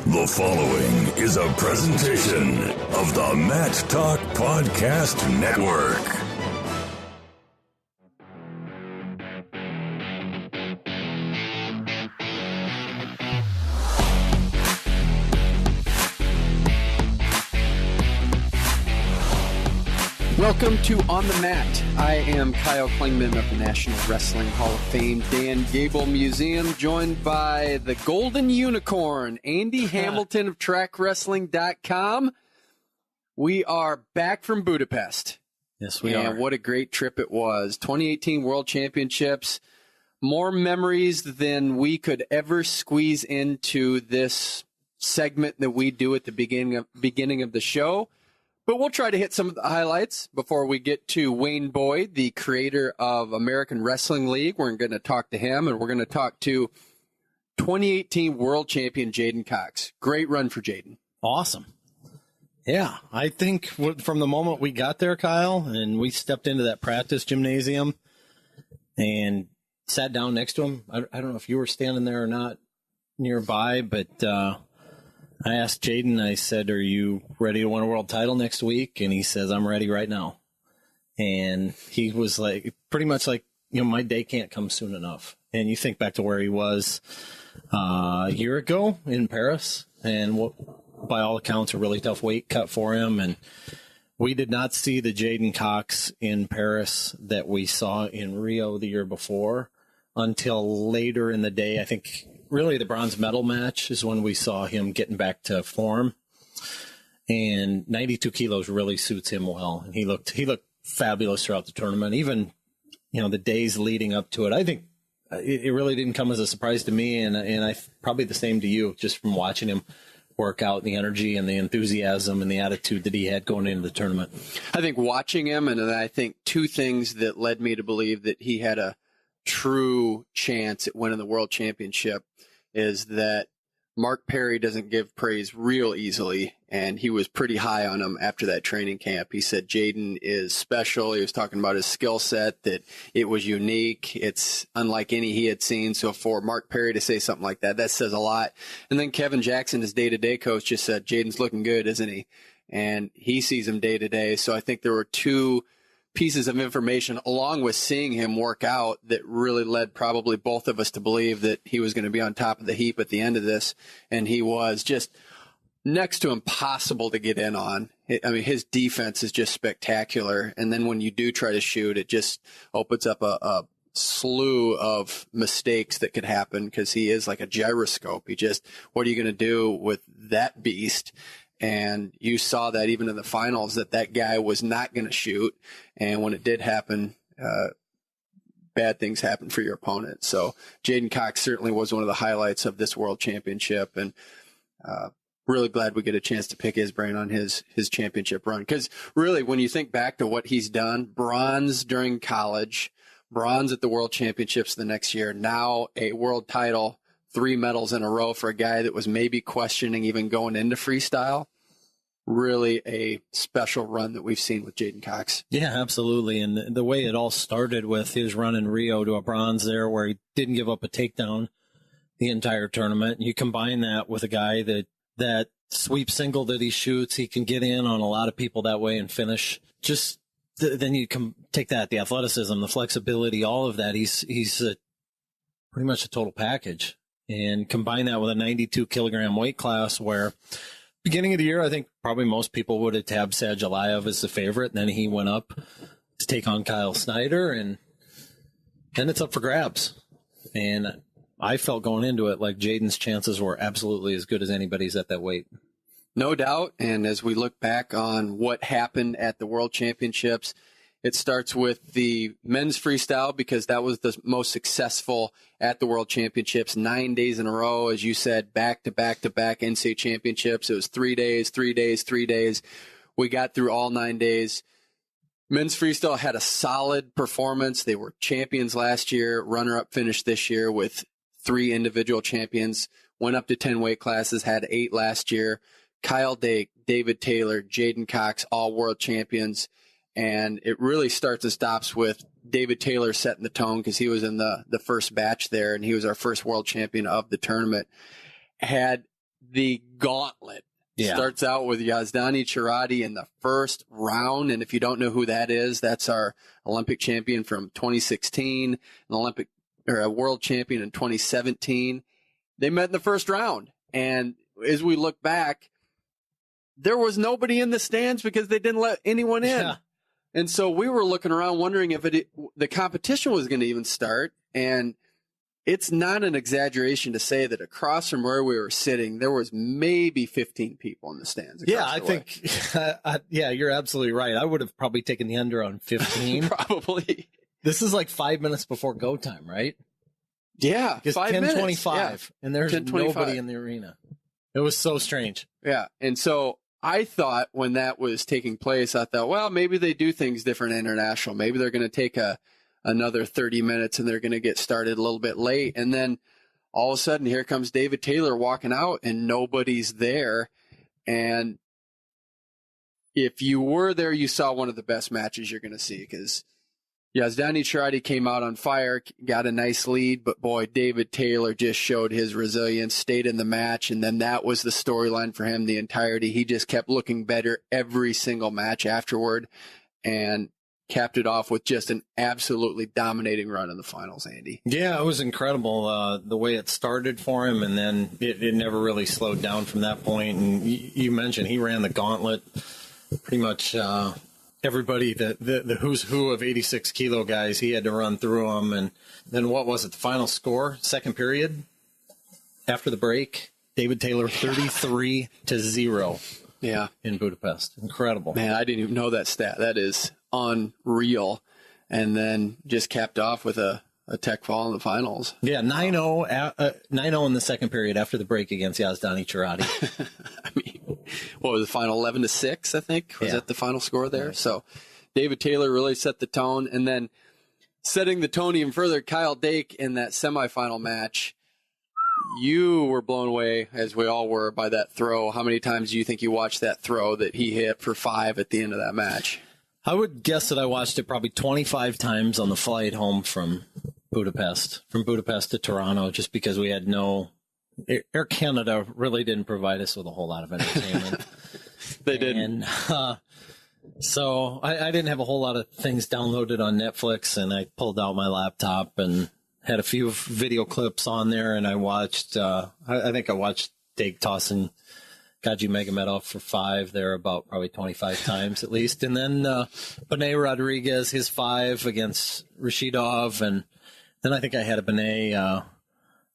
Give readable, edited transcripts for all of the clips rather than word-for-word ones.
The following is a presentation of the Mat Talk Podcast Network. Welcome to On the Mat. I am Kyle Klingman of the National Wrestling Hall of Fame Dan Gable Museum, joined by the Golden Unicorn, Andy Hamilton of Trackwrestling.com. We are back from Budapest. Yes, we are. What a great trip it was. 2018 World Championships. More memories than we could ever squeeze into this segment that we do at the beginning of the show. But we'll try to hit some of the highlights before we get to Wayne Boyd, the creator of American Wrestling League. We're going to talk to him, and we're going to talk to 2018 World Champion J'den Cox. Great run for J'den. Awesome. Yeah, I think from the moment we got there, Kyle, and we stepped into that practice gymnasium and sat down next to him. I don't know if you were standing there or not nearby, but I asked J'den, I said, are you ready to win a world title next week? And he says, I'm ready right now. And he was like, pretty much like, you know, my day can't come soon enough. And you think back to where he was a year ago in Paris, and what, by all accounts, a really tough weight cut for him. And we did not see the J'den Cox in Paris that we saw in Rio the year before until later in the day. I think really the bronze medal match is when we saw him getting back to form, and 92 kilos really suits him well. And he looked fabulous throughout the tournament, even, you know, the days leading up to it. I think it really didn't come as a surprise to me, and I probably the same to you, just from watching him work out, the energy and the enthusiasm and the attitude that he had going into the tournament. I think watching him, and I think two things that led me to believe that he had a true chance at winning the World Championship is that Mark Perry doesn't give praise real easily, and he was pretty high on him after that training camp. He said J'den is special. He was talking about his skill set, that it was unique. It's unlike any he had seen. So for Mark Perry to say something like that says a lot. And then Kevin Jackson, his day-to-day coach, just said, J'den's looking good, isn't he? And he sees him day-to-day. So I think there were two pieces of information along with seeing him work out that really led probably both of us to believe that he was going to be on top of the heap at the end of this. And he was just next to impossible to get in on. I mean, his defense is just spectacular. And then when you do try to shoot, it just opens up a slew of mistakes that could happen, because he is like a gyroscope. What are you going to do with that beast? And you saw that even in the finals, that guy was not going to shoot. And when it did happen, bad things happened for your opponent. So J'den Cox certainly was one of the highlights of this World Championship. And really glad we get a chance to pick his brain on his championship run. Because really, when you think back to what he's done, bronze during college, bronze at the World Championships the next year, now a world title, 3 medals in a row for a guy that was maybe questioning even going into freestyle. Really a special run that we've seen with J'den Cox. Yeah, absolutely. And the way it all started with his run in Rio to a bronze there, where he didn't give up a takedown the entire tournament. You combine that with a guy that sweep single that he shoots, he can get in on a lot of people that way and finish. Just then you can take that, the athleticism, the flexibility, all of that. He's pretty much a total package. And combine that with a 92 kilogram weight class where beginning of the year, I think probably most people would have tabbed Sadulayev as the favorite. And then he went up to take on Kyle Snyder, and then it's up for grabs. And I felt going into it like J'den's chances were absolutely as good as anybody's at that weight. No doubt. And as we look back on what happened at the World Championships, it starts with the men's freestyle, because that was the most successful at the World Championships. 9 days in a row, as you said, back-to-back-to-back NCAA championships. It was 3 days, 3 days, 3 days. We got through all 9 days. Men's freestyle had a solid performance. They were champions last year, runner-up finished this year with 3 individual champions, went up to 10 weight classes, had 8 last year. Kyle Dake, David Taylor, J'den Cox, all world champions. And it really starts and stops with David Taylor setting the tone, because he was in the first batch there, and he was our first world champion of the tournament. Had the gauntlet. Yeah. Starts out with J'den Cox in the first round. And if you don't know who that is, that's our Olympic champion from 2016, a world champion in 2017. They met in the first round. And as we look back, there was nobody in the stands because they didn't let anyone in. Yeah. And so we were looking around wondering if the competition was going to even start. And it's not an exaggeration to say that across from where we were sitting, there was maybe 15 people in the stands. Yeah, I think, yeah, you're absolutely right. I would have probably taken the under on 15. Probably. This is like 5 minutes before go time, right? Yeah, it's 10:25, and there's 10:25. Nobody in the arena. It was so strange. Yeah, and so I thought when that was taking place, I thought, well, maybe they do things different international. Maybe they're going to take another 30 minutes and they're going to get started a little bit late. And then all of a sudden, here comes David Taylor walking out and nobody's there. And if you were there, you saw one of the best matches you're going to see, because J'den Cox came out on fire, got a nice lead, but boy, David Taylor just showed his resilience, stayed in the match, and then that was the storyline for him the entirety. He just kept looking better every single match afterward, and capped it off with just an absolutely dominating run in the finals, Andy. Yeah, it was incredible the way it started for him, and then it never really slowed down from that point. And you mentioned he ran the gauntlet. Pretty much everybody, the who's who of 86 kilo guys, he had to run through them. And then what was it, the final score, second period, after the break? David Taylor 33-0. Yeah, in Budapest. Incredible. Man, I didn't even know that stat. That is unreal. And then just capped off with a tech fall in the finals. Yeah, 9-0 in the second period after the break against J'den Cox. I mean, what was the final, 11-6, I think? Was that the final score there? Right. So David Taylor really set the tone. And then setting the tone even further, Kyle Dake in that semifinal match. You were blown away, as we all were, by that throw. How many times do you think you watched that throw that he hit for 5 at the end of that match? I would guess that I watched it probably 25 times on the flight home from Budapest to Toronto, just because we had Air Canada really didn't provide us with a whole lot of entertainment. They didn't. And so I didn't have a whole lot of things downloaded on Netflix, and I pulled out my laptop and had a few video clips on there, and I watched, I think I watched Dake tossing Gaji Magomedov for 5 there about probably 25 times at least. And then Benet Rodriguez, his 5 against Rashidov. And then I think I had a Benet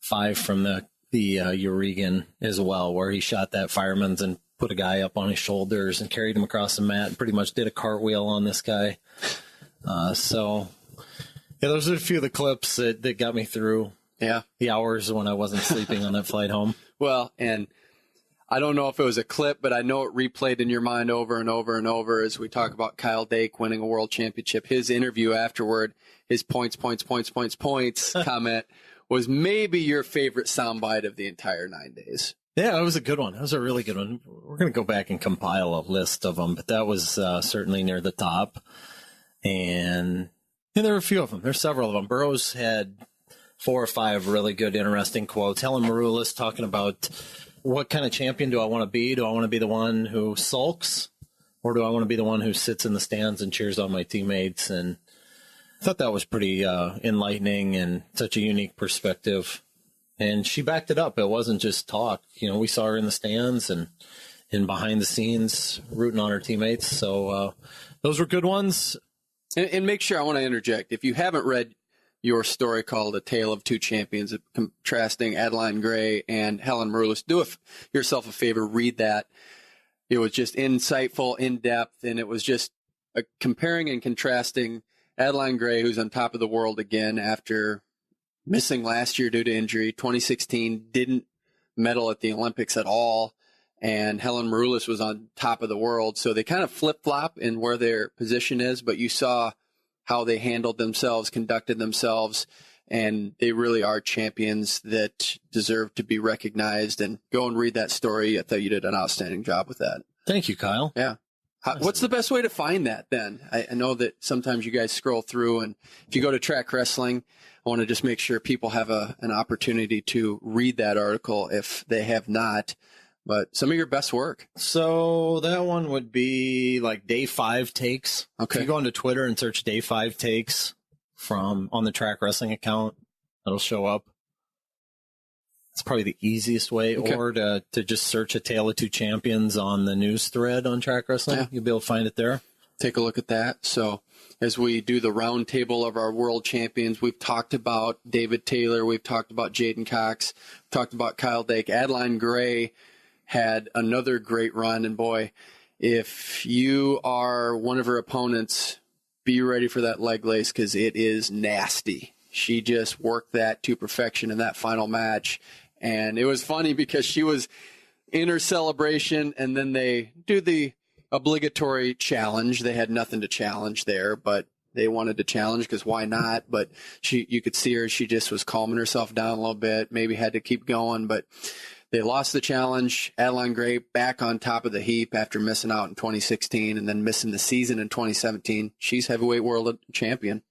5 from the Urigan as well, where he shot that fireman's and put a guy up on his shoulders and carried him across the mat and pretty much did a cartwheel on this guy. So... yeah, those are a few of the clips that got me through the hours when I wasn't sleeping on that flight home. Well, and I don't know if it was a clip, but I know it replayed in your mind over and over and over as we talk about Kyle Dake winning a world championship. His interview afterward, his points comment was maybe your favorite soundbite of the entire 9 days. Yeah, it was a good one. It was a really good one. We're going to go back and compile a list of them, but that was certainly near the top. And... yeah, there were a few of them. There's several of them. Burroughs had 4 or 5 really good, interesting quotes. Helen Maroulis talking about what kind of champion do I want to be? Do I want to be the one who sulks, or do I want to be the one who sits in the stands and cheers on my teammates? And I thought that was pretty enlightening and such a unique perspective. And she backed it up. It wasn't just talk. You know, we saw her in the stands and behind the scenes rooting on her teammates. So those were good ones. And make sure, I want to interject, if you haven't read your story called A Tale of Two Champions, contrasting Adeline Gray and Helen Maroulis, do yourself a favor, read that. It was just insightful, in-depth, and it was just comparing and contrasting Adeline Gray, who's on top of the world again after missing last year due to injury. 2016, didn't medal at the Olympics at all. And Helen Maroulis was on top of the world. So they kind of flip-flop in where their position is, but you saw how they handled themselves, conducted themselves, and they really are champions that deserve to be recognized. And go and read that story. I thought you did an outstanding job with that. Thank you, Kyle. Yeah. What's the best way to find that then? I know that sometimes you guys scroll through, and if you go to Trackwrestling, I want to just make sure people have an opportunity to read that article if they have not. But some of your best work. So that one would be like Day 5 takes. Okay. If you go into Twitter and search Day 5 takes on the Track Wrestling account, it'll show up. It's probably the easiest way. Okay. Or to just search A Tale of Two Champions on the news thread on Track Wrestling. Yeah. You'll be able to find it there. Take a look at that. So as we do the round table of our world champions, we've talked about David Taylor. We've talked about J'den Cox. Talked about Kyle Dake. Adeline Gray had another great run. And boy, if you are one of her opponents, be ready for that leg lace because it is nasty. She just worked that to perfection in that final match. And it was funny because she was in her celebration, and then they do the obligatory challenge. They had nothing to challenge there, but they wanted to challenge because why not? But you could see her. She just was calming herself down a little bit, maybe had to keep going, but they lost the challenge. Adeline Gray back on top of the heap after missing out in 2016 and then missing the season in 2017. She's heavyweight world champion.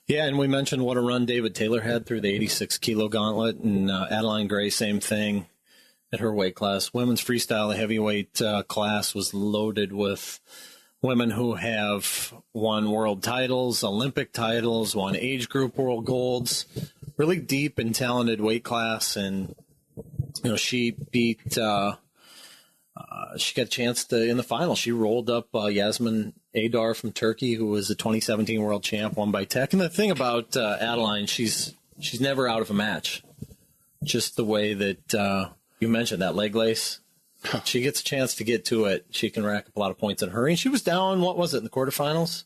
Yeah, and we mentioned what a run David Taylor had through the 86-kilo gauntlet, and Adeline Gray, same thing at her weight class. Women's freestyle heavyweight class was loaded with women who have won world titles, Olympic titles, won age group world golds, really deep and talented weight class, and she beat, she got a chance to, in the final, she rolled up Yasmin Adar from Turkey, who was the 2017 world champ, won by tech. And the thing about Adeline, she's never out of a match. Just the way that you mentioned, that leg lace. She gets a chance to get to it. She can rack up a lot of points in a hurry. And she was down, what was it, in the quarterfinals?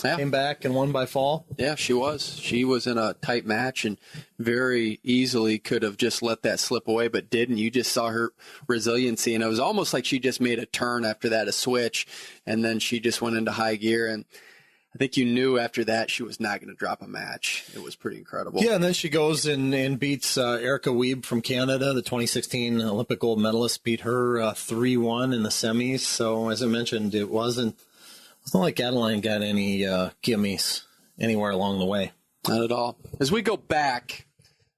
Yeah. Came back and won by fall. Yeah, she was. She was in a tight match and very easily could have just let that slip away, but didn't. You just saw her resiliency, and it was almost like she just made a turn after that, a switch, and then she just went into high gear. And I think you knew after that she was not going to drop a match. It was pretty incredible. Yeah, and then she goes and beats Erica Wiebe from Canada, the 2016 Olympic gold medalist, beat her 3-1 in the semis. So as I mentioned, it's not like Adeline got any gimmies anywhere along the way. Not at all. As we go back,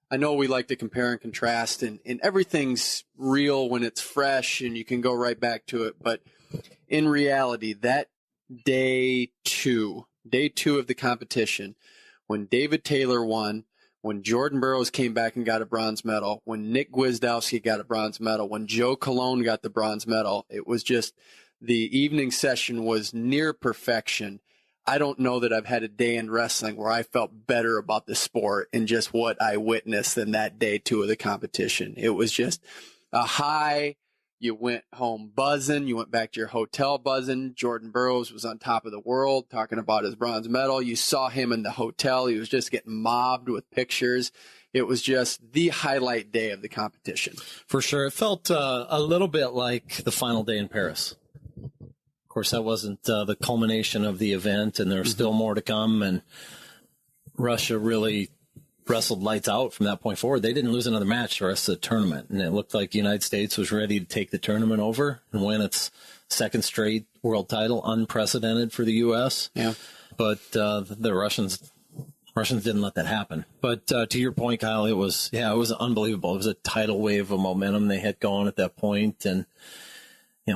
I know we like to compare and contrast, and everything's real when it's fresh, and you can go right back to it. But in reality, that day two of the competition, when David Taylor won, when Jordan Burroughs came back and got a bronze medal, when Nick Gwizdowski got a bronze medal, when Joe Colon got the bronze medal, it was just – the evening session was near perfection. I don't know that I've had a day in wrestling where I felt better about the sport and just what I witnessed than that day two of the competition. It was just a high. You went home buzzing. You went back to your hotel buzzing. Jordan Burroughs was on top of the world talking about his bronze medal. You saw him in the hotel. He was just getting mobbed with pictures. It was just the highlight day of the competition. For sure. It felt a little bit like the final day in Paris. Of course, that wasn't the culmination of the event, and there's still more to come. And Russia really wrestled lights out from that point forward. They didn't lose another match the rest of the tournament, and it looked like the United States was ready to take the tournament over and win its second straight world title, unprecedented for the U.S. Yeah, but the Russians didn't let that happen. But to your point, Kyle, it was unbelievable. It was a tidal wave of momentum they had going at that point, and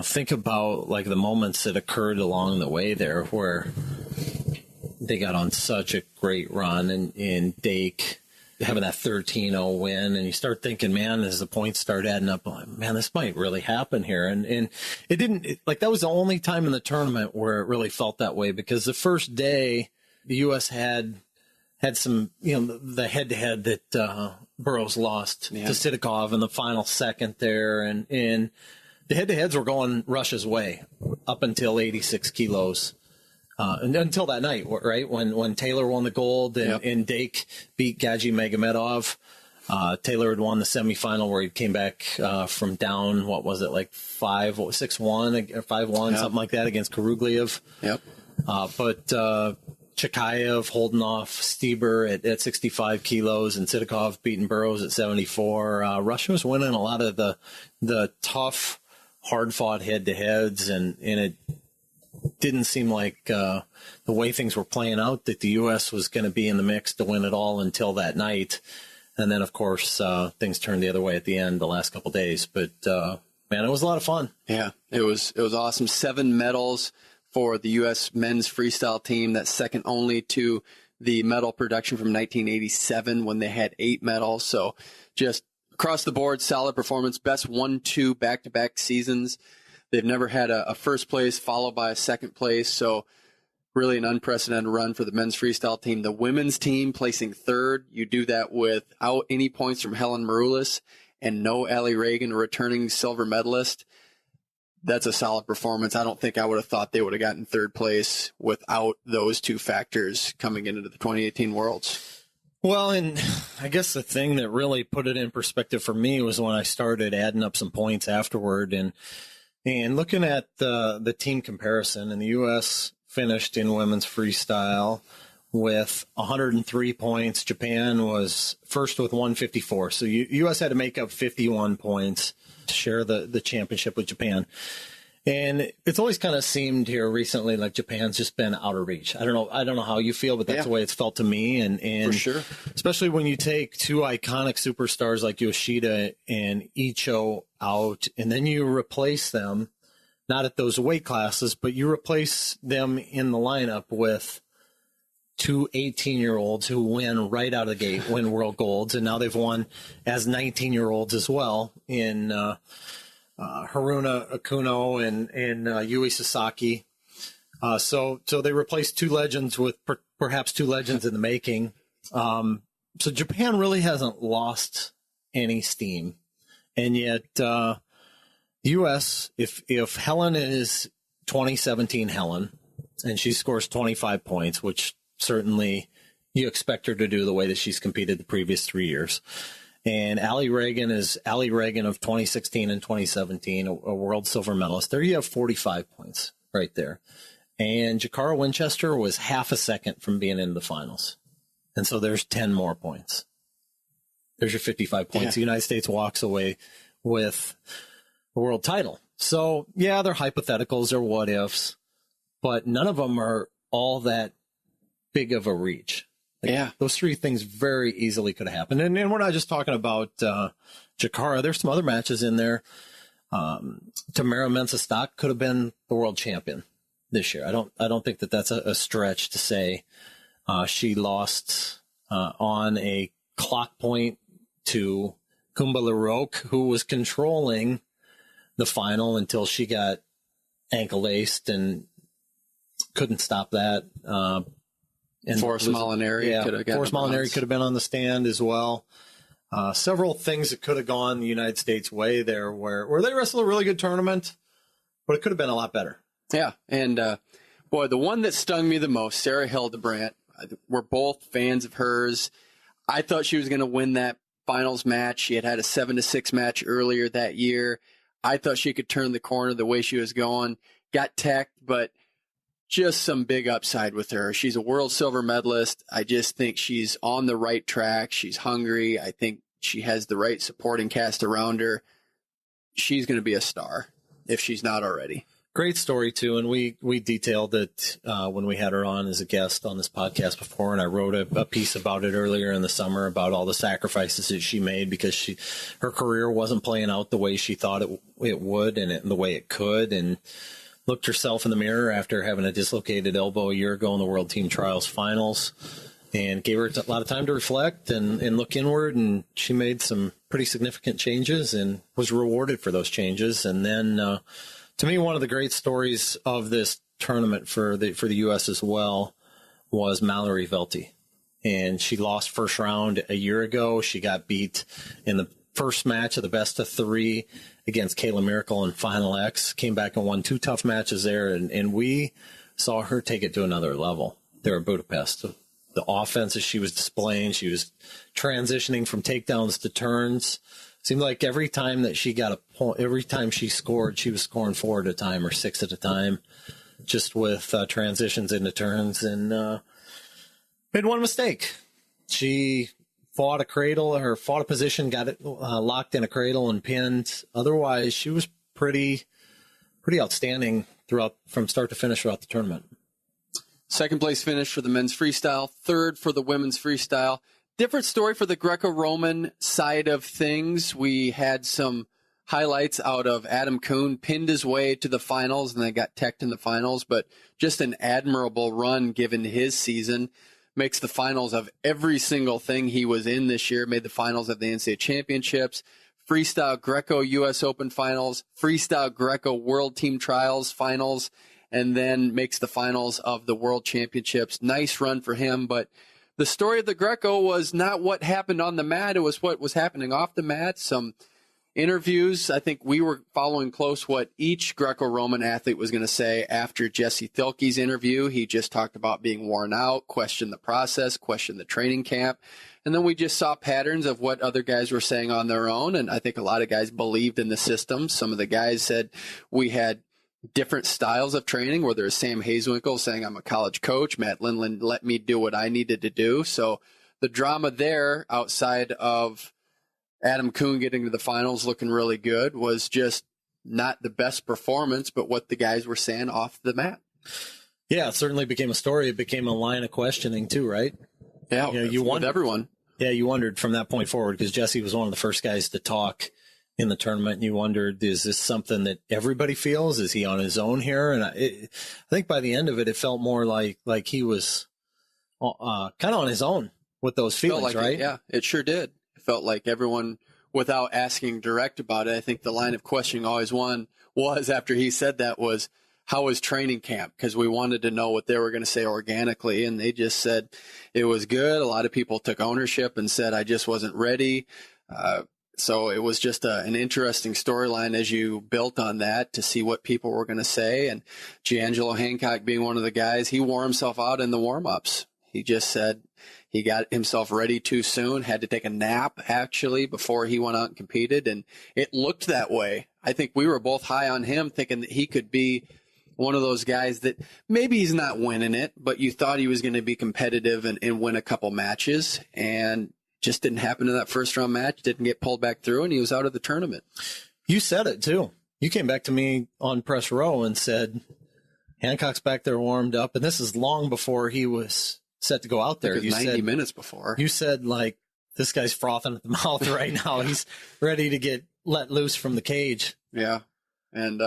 think about like the moments that occurred along the way there where they got on such a great run, and Dake having that 13-0 win, and you start thinking, man, as the points start adding up, man, this might really happen here. And it didn't, that was the only time in the tournament where it really felt that way, because the first day the U.S. had some, the head-to-head that Burroughs lost to Sidakov in the final second there, and the head-to-heads were going Russia's way up until 86 kilos, and until that night, right, when Taylor won the gold and Dake beat Gaji Magomedov. Taylor had won the semifinal where he came back from down, what was it, like 6-1 or 5-1, something like that, against Karugliev. Yep. But Chikayev holding off Stieber at 65 kilos, and Sidakov beating Burroughs at 74. Russia was winning a lot of the tough, hard-fought head-to-heads, and it didn't seem like the way things were playing out that the U.S. was going to be in the mix to win it all until that night. And then, of course, things turned the other way at the end the last couple of days. But, man, it was a lot of fun. Yeah, it was awesome. 7 medals for the U.S. men's freestyle team. That's second only to the medal production from 1987 when they had 8 medals. So just across the board, solid performance. Best 1-2 back-to-back seasons. They've never had a first place followed by a second place. So really an unprecedented run for the men's freestyle team. The women's team placing third. You do that without any points from Helen Maroulis and no Allie Reagan, a returning silver medalist. That's a solid performance. I don't think I would have thought they would have gotten third place without those 2 factors coming into the 2018 Worlds. Well, and I guess the thing that really put it in perspective for me was when I started adding up some points afterward and looking at the team comparison. And the U.S. finished in women's freestyle with 103 points. Japan was first with 154. So U.S. had to make up 51 points to share the championship with Japan. And it's always kind of seemed here recently like Japan's just been out of reach. I don't know how you feel, but that's the way it's felt to me. And for sure, especially when you take 2 iconic superstars like Yoshida and Icho out, and then you replace them, not at those weight classes, but you replace them in the lineup with 2 18-year-olds who win right out of the gate, win world golds, and now they've won as 19-year-olds as well in Haruna Akuno and Yui Sasaki. So they replaced 2 legends with perhaps 2 legends in the making. So Japan really hasn't lost any steam, and yet U.S. if Helen is 2017 Helen and she scores 25 points, which certainly you expect her to do the way that she's competed the previous 3 years. And Allie Reagan is Allie Reagan of 2016 and 2017, a world silver medalist. There you have 45 points right there. And Jakara Winchester was half a second from being in the finals. And so there's 10 more points. There's your 55 points. Yeah. The United States walks away with a world title. So, yeah, they're hypotheticals, they're what ifs, but none of them are all that big of a reach. Those 3 things very easily could have happened. And we're not just talking about Jakara. There's some other matches in there. Tamara Mensah-Stock could have been the world champion this year. I don't think that's a stretch to say. She lost on a clock point to Kumba Laroque, who was controlling the final until she got ankle laced and couldn't stop that. And Forrest Molinari could have been on the stand as well. Several things that could have gone the United States' way there where they wrestled a really good tournament, but it could have been a lot better. Yeah. And, boy, the one that stung me the most, Sarah Hildebrandt, we're both fans of hers. I thought she was going to win that finals match. She had a 7-6 match earlier that year. I thought she could turn the corner the way she was going. Got teched, but just some big upside with her. She's a world silver medalist. I just think she's on the right track. She's hungry. I think she has the right supporting cast around her. She's going to be a star if she's not already. Great story, too, and we detailed it when we had her on as a guest on this podcast before, and I wrote a piece about it earlier in the summer about all the sacrifices that she made because her career wasn't playing out the way she thought it would and the way it could, and looked herself in the mirror after having a dislocated elbow a year ago in the World Team Trials Finals and gave her a lot of time to reflect and look inward, and she made some pretty significant changes and was rewarded for those changes. And then to me, one of the great stories of this tournament for the U.S. as well was Mallory Velte. And she lost first round a year ago. She got beat in the first match of the best of 3 against Kayla Miracle in Final X. Came back and won 2 tough matches there. And we saw her take it to another level there in Budapest. The offenses she was displaying, she was transitioning from takedowns to turns. Seemed like every time that she got a point, every time she scored, she was scoring 4 at a time or 6 at a time, just with transitions into turns. And made one mistake. She fought a position, got it locked in a cradle and pinned. Otherwise, she was pretty outstanding from start to finish throughout the tournament. Second place finish for the men's freestyle, third for the women's freestyle. Different story for the Greco-Roman side of things. We had some highlights out of Adam Coon, pinned his way to the finals and then got teched in the finals, but just an admirable run given his season. Makes the finals of every single thing he was in this year, made the finals of the NCAA championships, freestyle Greco US Open finals, freestyle Greco World Team Trials finals, and then makes the finals of the World Championships. Nice run for him, but the story of the Greco was not what happened on the mat. It was what was happening off the mat. Some interviews. I think we were following close what each Greco-Roman athlete was going to say after Jesse Thielke's interview. He just talked about being worn out, questioned the process, questioned the training camp. And then we just saw patterns of what other guys were saying on their own. And I think a lot of guys believed in the system. Some of the guys said we had different styles of training, where there's Sam Hazewinkle saying, I'm a college coach. Matt Lindland let me do what I needed to do. So the drama there, outside of Adam Coon getting to the finals looking really good, was just not the best performance, but what the guys were saying off the mat. Yeah, it certainly became a story. It became a line of questioning too, right? Yeah, you wondered, everyone. Yeah, you wondered from that point forward, because Jesse was one of the first guys to talk in the tournament, and you wondered, is this something that everybody feels? Is he on his own here? And I think by the end of it, it felt more like he was kind of on his own with those feelings, right? Yeah, it sure did. It felt like everyone, without asking direct about it, I think the line of questioning always was after he said that was, how was training camp? Because we wanted to know what they were going to say organically, and they just said it was good. A lot of people took ownership and said, I just wasn't ready. So it was just an interesting storyline as you built on that to see what people were going to say. And Giangelo Hancock being one of the guys, he wore himself out in the warm-ups. He just said he got himself ready too soon, had to take a nap, actually, before he went out and competed. And it looked that way. I think we were both high on him, thinking that he could be one of those guys that maybe he's not winning it, but you thought he was going to be competitive and win a couple matches. And just didn't happen in that first round match, didn't get pulled back through, and he was out of the tournament. You said it too. You came back to me on press row and said, Hancock's back there warmed up. And this is long before he was set to go out there. You 90 minutes before. You said, like, this guy's frothing at the mouth right now. He's ready to get let loose from the cage. Yeah. And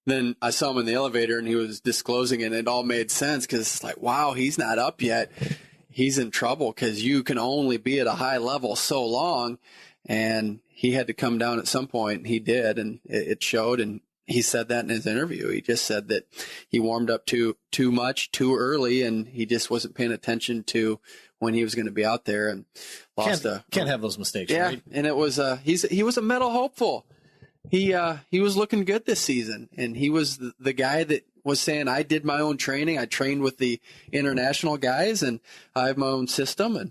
then I saw him in the elevator and he was disclosing it, and it all made sense, because it's like, wow, he's not up yet. He's in trouble, because you can only be at a high level so long, and he had to come down at some point, and he did, and it showed. And he said that in his interview. He just said that he warmed up too much, too early, and he just wasn't paying attention to when he was going to be out there, and lost. Can't have those mistakes, yeah, right? And it was he was a medal hopeful. He was looking good this season, and he was the guy that was saying, I did my own training. I trained with the international guys, and I have my own system. And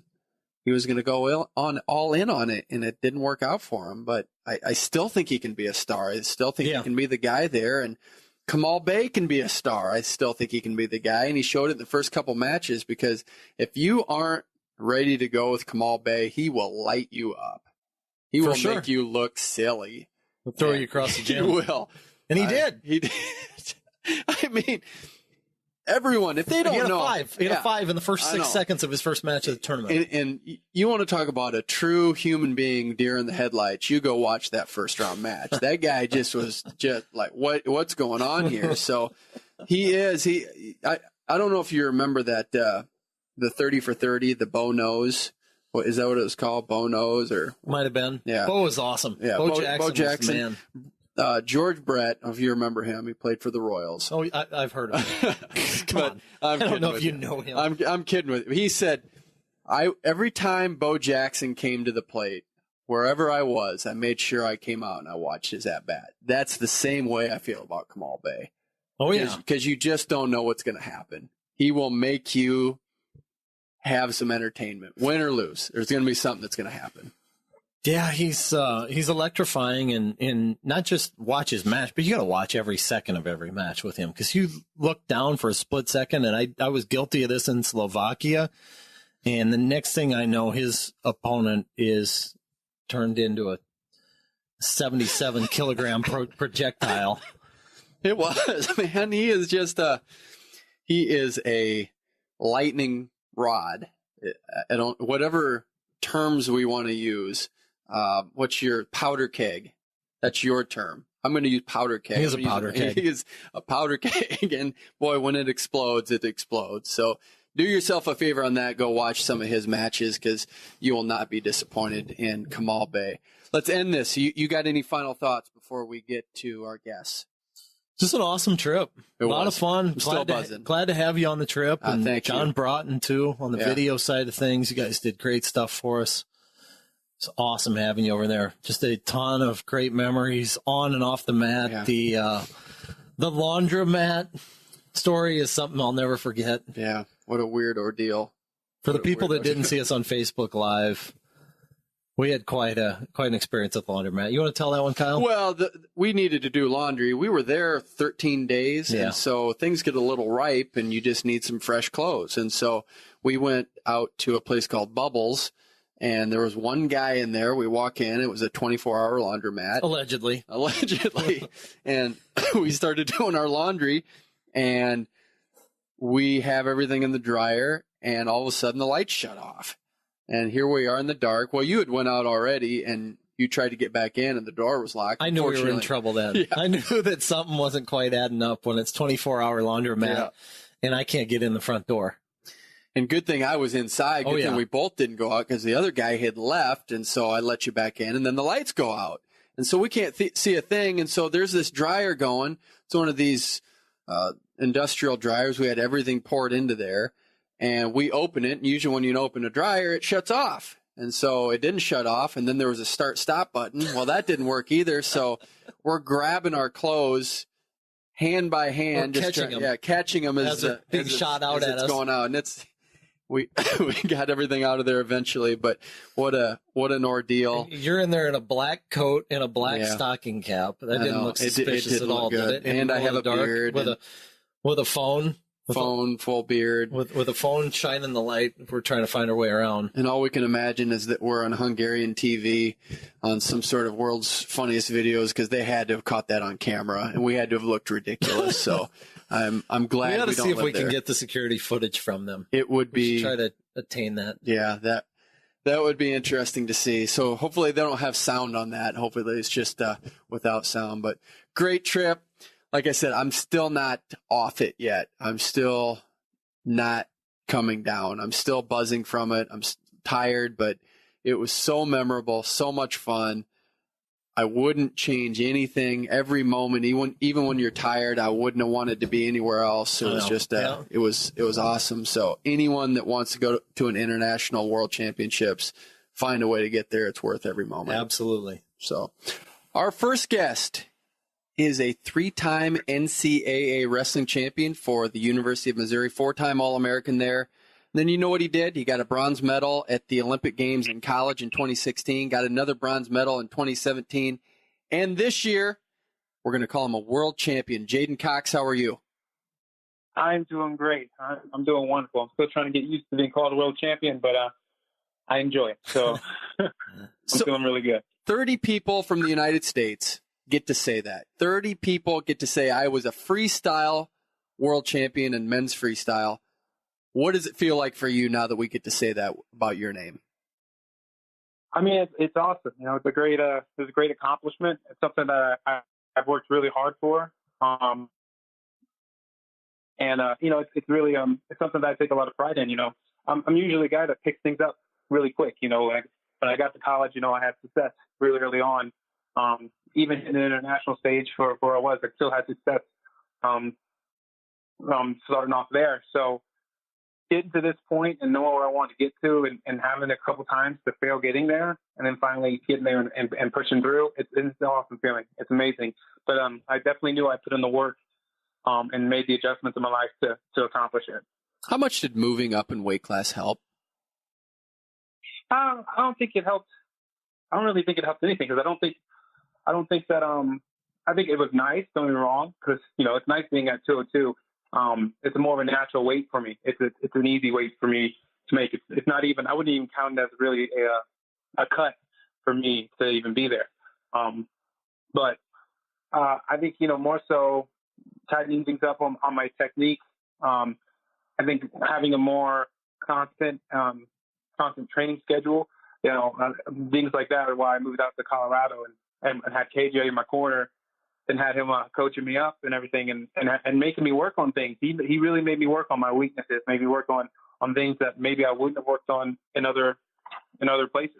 he was going to go all in on it, and it didn't work out for him. But I still think he can be a star. I still think he can be the guy there. And Kamal Bey can be a star. I still think he can be the guy. And he showed it in the first couple matches, because if you aren't ready to go with Kamal Bey, he will light you up. He will make you look silly. He'll throw you across the gym. He will. And he did. He did. I mean, everyone, if they don't know. He had a 5 in the first 6 seconds of his first match of the tournament. And you want to talk about a true human being, deer in the headlights, you go watch that first round match. That guy just was just like, what's going on here? So I don't know if you remember that, the 30 for 30, the bow nose. What is that? What it was called? Bow nose, or might have been. Yeah, Bo was awesome. Yeah, Bo Jackson. Man. George Brett, if you remember him, he played for the Royals. Oh, I've heard of him. Come on. I don't know if you know him. I'm kidding with you. He said, every time Bo Jackson came to the plate, wherever I was, I made sure I came out and I watched his at bat. That's the same way I feel about Kamal Bey. Oh yeah, because you just don't know what's going to happen. He will make you have some entertainment, win or lose. There's going to be something that's going to happen. Yeah, he's electrifying, and not just watch his match, but you got to watch every second of every match with him, because you look down for a split second, and I was guilty of this in Slovakia, and the next thing I know, his opponent is turned into a 77 kilogram projectile. It was, man. He is a lightning rod. I don't, whatever terms we want to use. What's your powder keg? That's your term. I'm going to use powder keg. He is a powder keg. He is a powder keg. And boy, when it explodes, it explodes. So do yourself a favor on that. Go watch some of his matches because you will not be disappointed in Kamal Bey. Let's end this. You got any final thoughts before we get to our guests? Just an awesome trip. A lot of fun. I'm still buzzing. Glad to have you on the trip. And thank John you. Broughton, too, on the video side of things. You guys did great stuff for us. It's awesome having you over there. Just a ton of great memories on and off the mat. Yeah. The laundromat story is something I'll never forget. Yeah, what a weird ordeal. For the people that didn't see us on Facebook Live, we had quite an experience at the laundromat. You want to tell that one, Kyle? Well, we needed to do laundry. We were there 13 days, and so things get a little ripe, and you just need some fresh clothes. And so we went out to a place called Bubbles, and there was one guy in there. We walk in. It was a 24-hour laundromat. Allegedly. And we started doing our laundry, and we have everything in the dryer, and all of a sudden the lights shut off. And here we are in the dark. Well, you had went out already, and you tried to get back in, and the door was locked. I knew we were in trouble then. Yeah. I knew that something wasn't quite adding up when it's 24-hour laundromat, and I can't get in the front door. And good thing I was inside. Good thing we both didn't go out because the other guy had left, and so I let you back in, and then the lights go out. And so we can't see a thing, and so there's this dryer going. It's one of these industrial dryers. We had everything poured into there, and we open it, and usually when you open a dryer, it shuts off. And so it didn't shut off, and then there was a start-stop button. Well, that didn't work either, so we're grabbing our clothes hand by hand. Catching them as it's going out. And we got everything out of there eventually, but what an ordeal. You're in there in a black coat and a black stocking cap. That didn't look suspicious at all, did it? And I have a beard. With a phone. Full beard. With a phone shining the light. We're trying to find our way around. And all we can imagine is that we're on Hungarian TV on some sort of world's funniest videos because they had to have caught that on camera, and we had to have looked ridiculous. So I'm glad we don't live there. We got to see if we can get the security footage from them. It would be try to attain that. Yeah, that would be interesting to see. So hopefully they don't have sound on that. Hopefully it's just without sound. But great trip. Like I said, I'm still not off it yet. I'm still not coming down. I'm still buzzing from it. I'm tired, but it was so memorable, so much fun. I wouldn't change anything. Every moment, even when you're tired, I wouldn't have wanted to be anywhere else. It was just it was awesome. So anyone that wants to go to an international world championships, find a way to get there. It's worth every moment. Absolutely. So our first guest is a 3-time NCAA wrestling champion for the University of Missouri, 4-time All-American there. And then you know what he did? He got a bronze medal at the Olympic Games in college in 2016, got another bronze medal in 2017. And this year, we're going to call him a world champion. J'den Cox, how are you? I'm doing great. I'm doing wonderful. I'm still trying to get used to being called a world champion, but I enjoy it. So I'm feeling really good. 30 people from the United States get to say that. 30 people get to say I was a freestyle world champion in men's freestyle. What does it feel like for you now that we get to say that about your name? I mean, it's awesome. You know, it's a great accomplishment. It's something that I've worked really hard for. You know, it's really it's something that I take a lot of pride in. You know, I'm usually a guy that picks things up really quick. You know, when I got to college, you know, I had success really early on. Even in the international stage for where I was, I still had success starting off there. So getting to this point and knowing where I want to get to and having a couple times to fail getting there and then finally getting there and pushing through, it's an awesome feeling. It's amazing. But I definitely knew I put in the work and made the adjustments in my life to accomplish it. How much did moving up in weight class help? I don't think it helped. I don't really think it helped anything because I don't think that I think it was nice, don't get me wrong, because, you know, it's nice being at 202. It's more of a natural weight for me. It's an easy weight for me to make. It's not even, I wouldn't even count it as really a cut for me to even be there. But I think, you know, more so tightening things up on my technique. I think having a more constant training schedule, things like that are why I moved out to Colorado and had KJ in my corner and had him coaching me up and everything and making me work on things. He really made me work on my weaknesses, made me work on things that maybe I wouldn't have worked on in other places.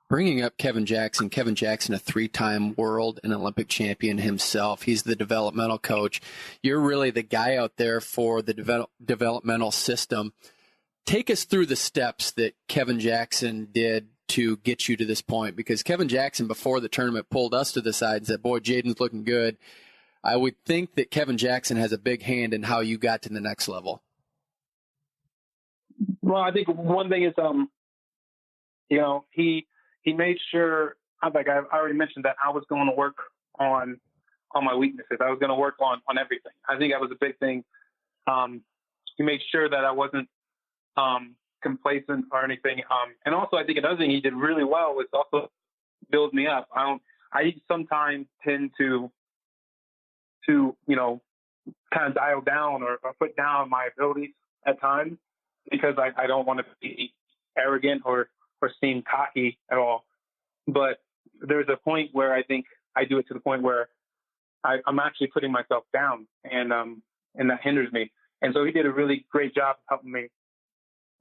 Bringing up Kevin Jackson, a 3-time world and Olympic champion himself. He's the developmental coach. You're really the guy out there for the developmental system. Take us through the steps that Kevin Jackson did to get you to this point, because Kevin Jackson before the tournament pulled us to the side and said, boy, J'den's looking good. I would think that Kevin Jackson has a big hand in how you got to the next level. Well, I think one thing is, he made sure, like I already mentioned, that I was going to work on my weaknesses. I was going to work on everything. I think that was a big thing. He made sure that I wasn't complacent or anything. And also, I think another thing he did really well was also build me up. I sometimes tend to kind of dial down or put down my abilities at times because I don't want to be arrogant or seem cocky at all. But there's a point where I think I do it to the point where I'm actually putting myself down, and that hinders me. And so he did a really great job of helping me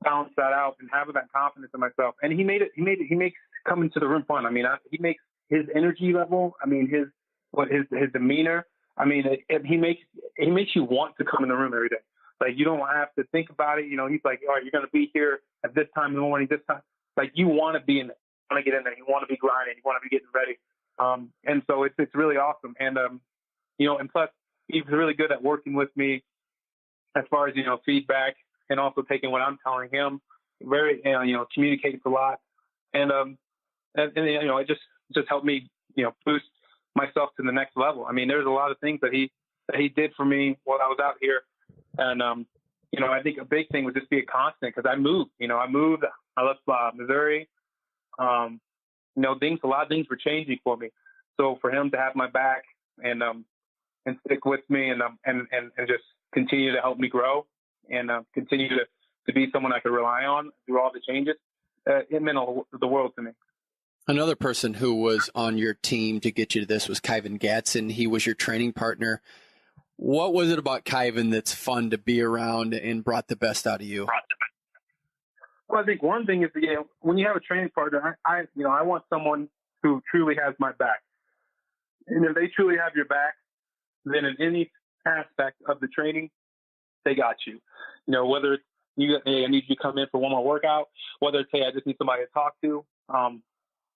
balance that out and having that confidence in myself. And he makes coming to the room fun. I mean, he makes his energy level. I mean, his demeanor. I mean, he makes you want to come in the room every day. Like, you don't have to think about it. He's like, all right, you're going to be here at this time in the morning, this time. Like, you want to be in there. You want to get in there. You want to be grinding. You want to be getting ready. And so it's really awesome. And, and plus he's really good at working with me as far as, feedback and also taking what I'm telling him, very, communicates a lot. And it just helped me, boost myself to the next level. I mean, there's a lot of things that he did for me while I was out here. And, I think a big thing was just be a constant because I moved. I left Missouri. A lot of things were changing for me. So for him to have my back and stick with me and just continue to help me grow and continue to be someone I could rely on through all the changes, it meant the world to me. Another person who was on your team to get you to this was Kyvan Gatson. He was your training partner. What was it about Kyvan that's fun to be around and brought the best out of you? Well, I think one thing is, when you have a training partner, I want someone who truly has my back. And if they truly have your back, then in any aspect of the training, they got you. Whether it's, hey, I need you to come in for one more workout, whether it's, hey, I just need somebody to talk to.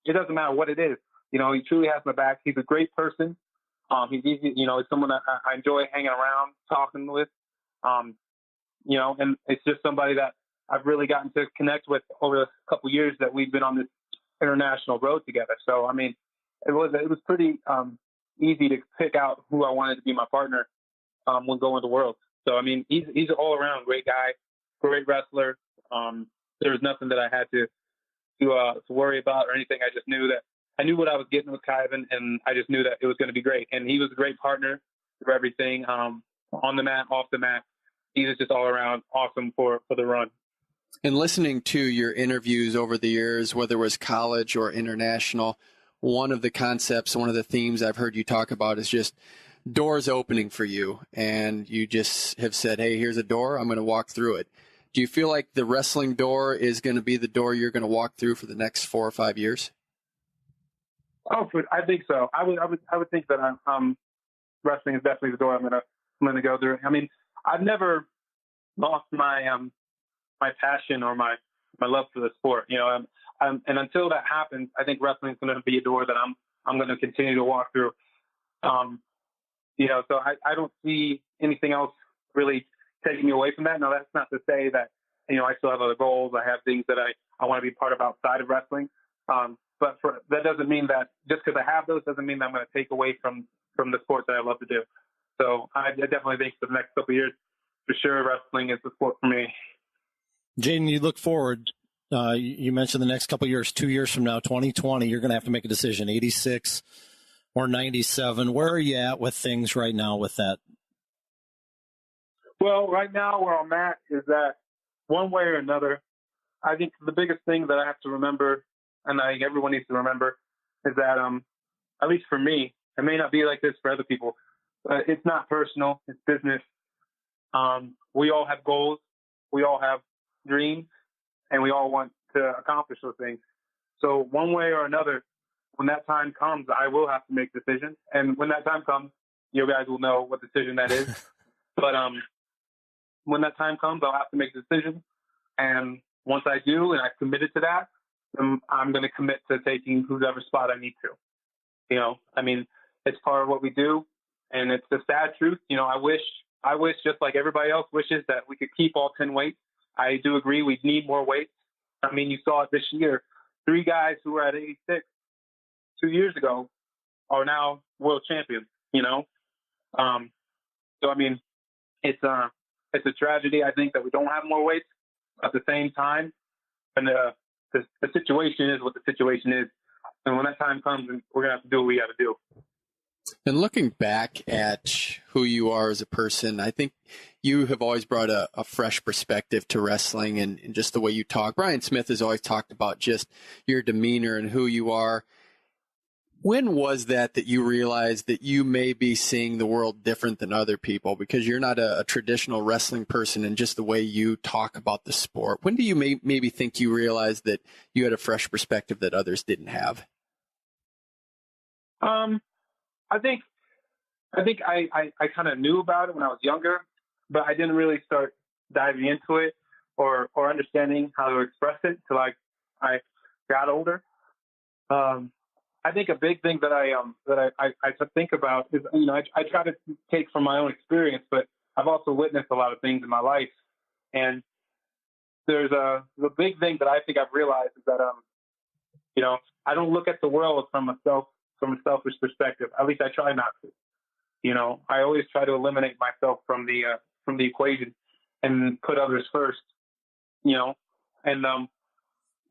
It doesn't matter what it is. He truly has my back. He's a great person. He's easy, it's someone that I enjoy hanging around, talking with. And it's just somebody that I've really gotten to connect with over the couple of years that we've been on this international road together. So, I mean, it was pretty easy to pick out who I wanted to be my partner when going to Worlds. So, I mean, he's an all-around great guy, great wrestler. There was nothing that I had to worry about or anything. I just knew that I knew what I was getting with Kyvan, and I just knew that it was going to be great. And he was a great partner for everything, on the mat, off the mat. He was just all around awesome for the run. And listening to your interviews over the years, whether it was college or international, one of the concepts, one of the themes I've heard you talk about is just doors opening for you. And you just have said, hey, here's a door. I'm going to walk through it. Do you feel like the wrestling door is going to be the door you're going to walk through for the next 4 or 5 years? Oh, I think so. I would think that wrestling is definitely the door I'm going to go through. I mean, I've never lost my my passion or my love for the sport, and until that happens, I think wrestling is going to be a door that I'm going to continue to walk through. So I don't see anything else really taking me away from that. Now, that's not to say that, I still have other goals. I have things that I want to be part of outside of wrestling. But that doesn't mean that just because I have those doesn't mean that I'm going to take away from the sport that I love to do. So I definitely think for the next couple of years, for sure, wrestling is the sport for me. J'den, you look forward. You mentioned the next couple of years, 2 years from now, 2020, you're going to have to make a decision. 86 or 97? Where are you at with things right now with that? Well, right now where I'm at is that one way or another, I think the biggest thing that I have to remember, and I think everyone needs to remember, is that, at least for me, it may not be like this for other people, but it's not personal, it's business. We all have goals, we all have dreams, and we all want to accomplish those things. So one way or another, when that time comes, I will have to make decisions. And when that time comes, you guys will know what decision that is. But when that time comes, I'll have to make a decision. And once I do, and I've committed to that, then I'm going to commit to taking whoever spot I need to. You know, I mean, it's part of what we do. And it's the sad truth. You know, I wish just like everybody else wishes that we could keep all 10 weights. I do agree we need more weights. I mean, you saw it this year. 3 guys who were at 86 2 years ago are now world champions, you know? So, I mean, it's a tragedy, I think, that we don't have more weights. At the same time, and the situation is what the situation is. And when that time comes, we're going to have to do what we got to do. And looking back at who you are as a person, I think you have always brought a fresh perspective to wrestling and just the way you talk. Brian Smith has always talked about just your demeanor and who you are. When was that you realized that you may be seeing the world different than other people because you're not a traditional wrestling person and just the way you talk about the sport? When do you maybe think you realized that you had a fresh perspective that others didn't have? I think I kind of knew about it when I was younger, but I didn't really start diving into it or understanding how to express it till I got older. I think a big thing that I think about is, you know, I try to take from my own experience, but I've also witnessed a lot of things in my life. And there's the big thing that I think I've realized is that, you know, I don't look at the world from a selfish perspective. At least I try not to. You know, I always try to eliminate myself from the equation and put others first, you know, and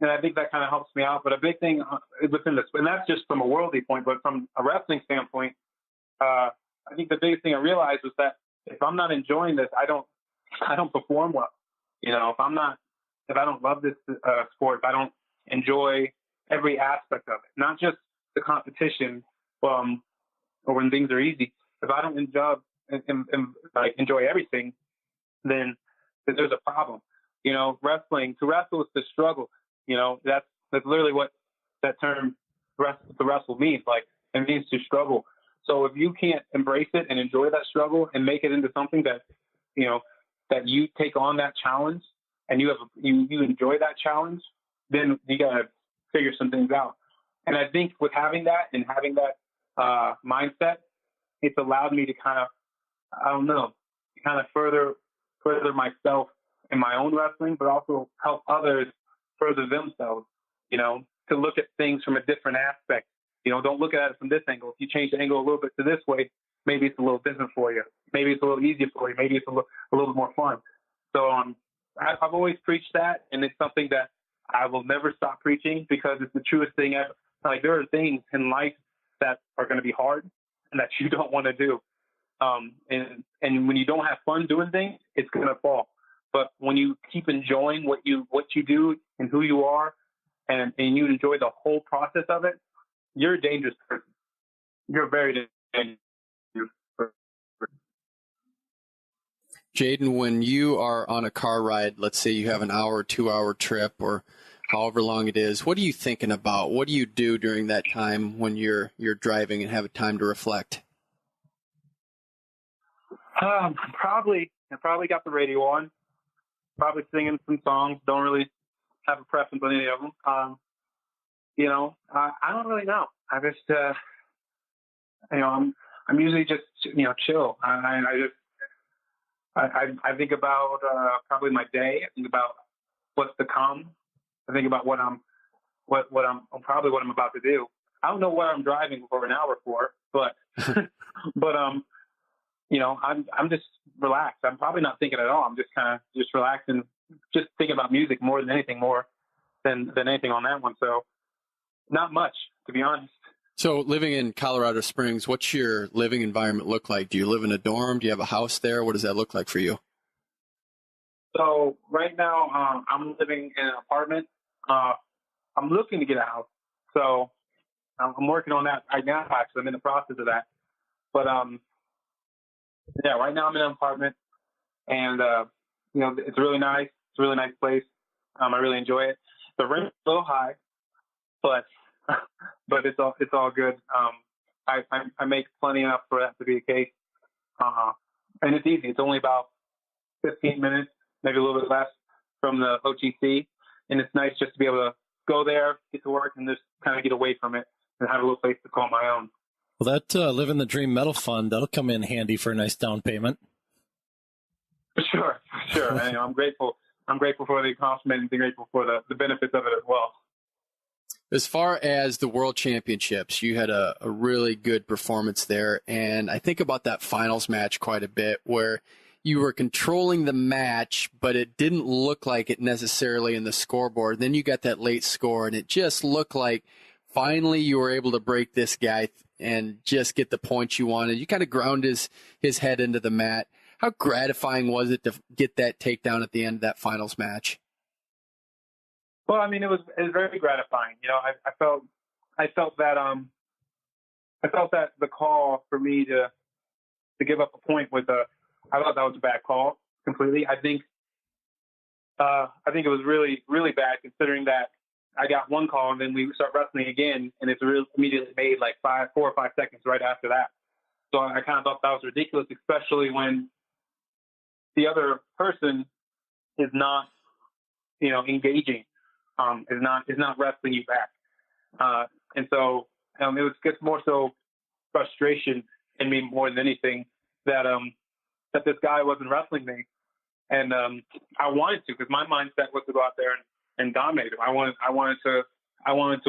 I think that kind of helps me out. But a big thing within this, and that's just from a worldly point, but from a wrestling standpoint, I think the biggest thing I realized was that if I'm not enjoying this, I don't perform well. You know, if I don't love this sport, if I don't enjoy every aspect of it, not just the competition, or when things are easy, if I don't enjoy everything, then there's a problem. You know, to wrestle is to struggle. You know, that's literally what that term to wrestle means. Like, it means to struggle. So if you can't embrace it and enjoy that struggle and make it into something that, you know, that you take on that challenge and you enjoy that challenge, then you gotta figure some things out. And I think with having that and having that mindset, it's allowed me to kind of further myself in my own wrestling, but also help others further themselves, you know, to look at things from a different aspect. You know, don't look at it from this angle. If you change the angle a little bit to this way, maybe it's a little different for you. Maybe it's a little easier for you. Maybe it's a little bit more fun. So I've always preached that, and it's something that I will never stop preaching because it's the truest thing ever. Like, there are things in life that are going to be hard and that you don't want to do. And when you don't have fun doing things, it's going to fall. But when you keep enjoying what you do and who you are, and you enjoy the whole process of it, you're a dangerous person. You're a very dangerous person. J'den, when you are on a car ride, let's say you have an hour, 2-hour trip, or however long it is, what are you thinking about? What do you do during that time when you're driving and have a time to reflect? I probably got the radio on, probably singing some songs. Don't really have a preference on any of them. You know, I don't really know. I just, you know, I'm usually just, you know, chill. I think about probably my day. I think about what's to come. I think about what I'm about to do. I don't know what I'm driving for an hour for, but you know, I'm just relaxed. I'm probably not thinking at all. I'm just kind of just relaxing, just thinking about music more than anything on that one. So not much, to be honest. So living in Colorado Springs, what's your living environment look like? Do you live in a dorm? Do you have a house there? What does that look like for you? So right now, I'm living in an apartment. I'm looking to get a house. So I'm working on that right now, actually. I'm in the process of that. But, yeah, right now I'm in an apartment. And, it's really nice. It's a really nice place. I really enjoy it. The rent is a little high, but it's all good. I make plenty enough for that to be the case. And it's easy. It's only about 15 minutes, maybe a little bit less from the OTC. And it's nice just to be able to go there, get to work, and just kind of get away from it and have a little place to call my own. Well, that Living the Dream Metal Fund, that'll come in handy for a nice down payment. Sure. And, I'm grateful. I'm grateful for the accomplishment and grateful for the benefits of it as well. As far as the World Championships, you had a really good performance there. And I think about that finals match quite a bit where you were controlling the match, but it didn't look like it necessarily in the scoreboard. Then you got that late score, and it just looked like finally you were able to break this guy and just get the points you wanted. You kind of ground his head into the mat. How gratifying was it to get that takedown at the end of that finals match? Well, I mean, it was very gratifying. I felt that the call for me to give up a point I thought that was a bad call completely. I think it was really, really bad considering that I got one call and then we start wrestling again, and it's really immediately made like 4 or 5 seconds right after that. So I kind of thought that was ridiculous, especially when the other person is not, engaging, is not wrestling you back. And so it was just more so frustration in me more than anything that this guy wasn't wrestling me. And I wanted to, because my mindset was to go out there and dominate him. I wanted to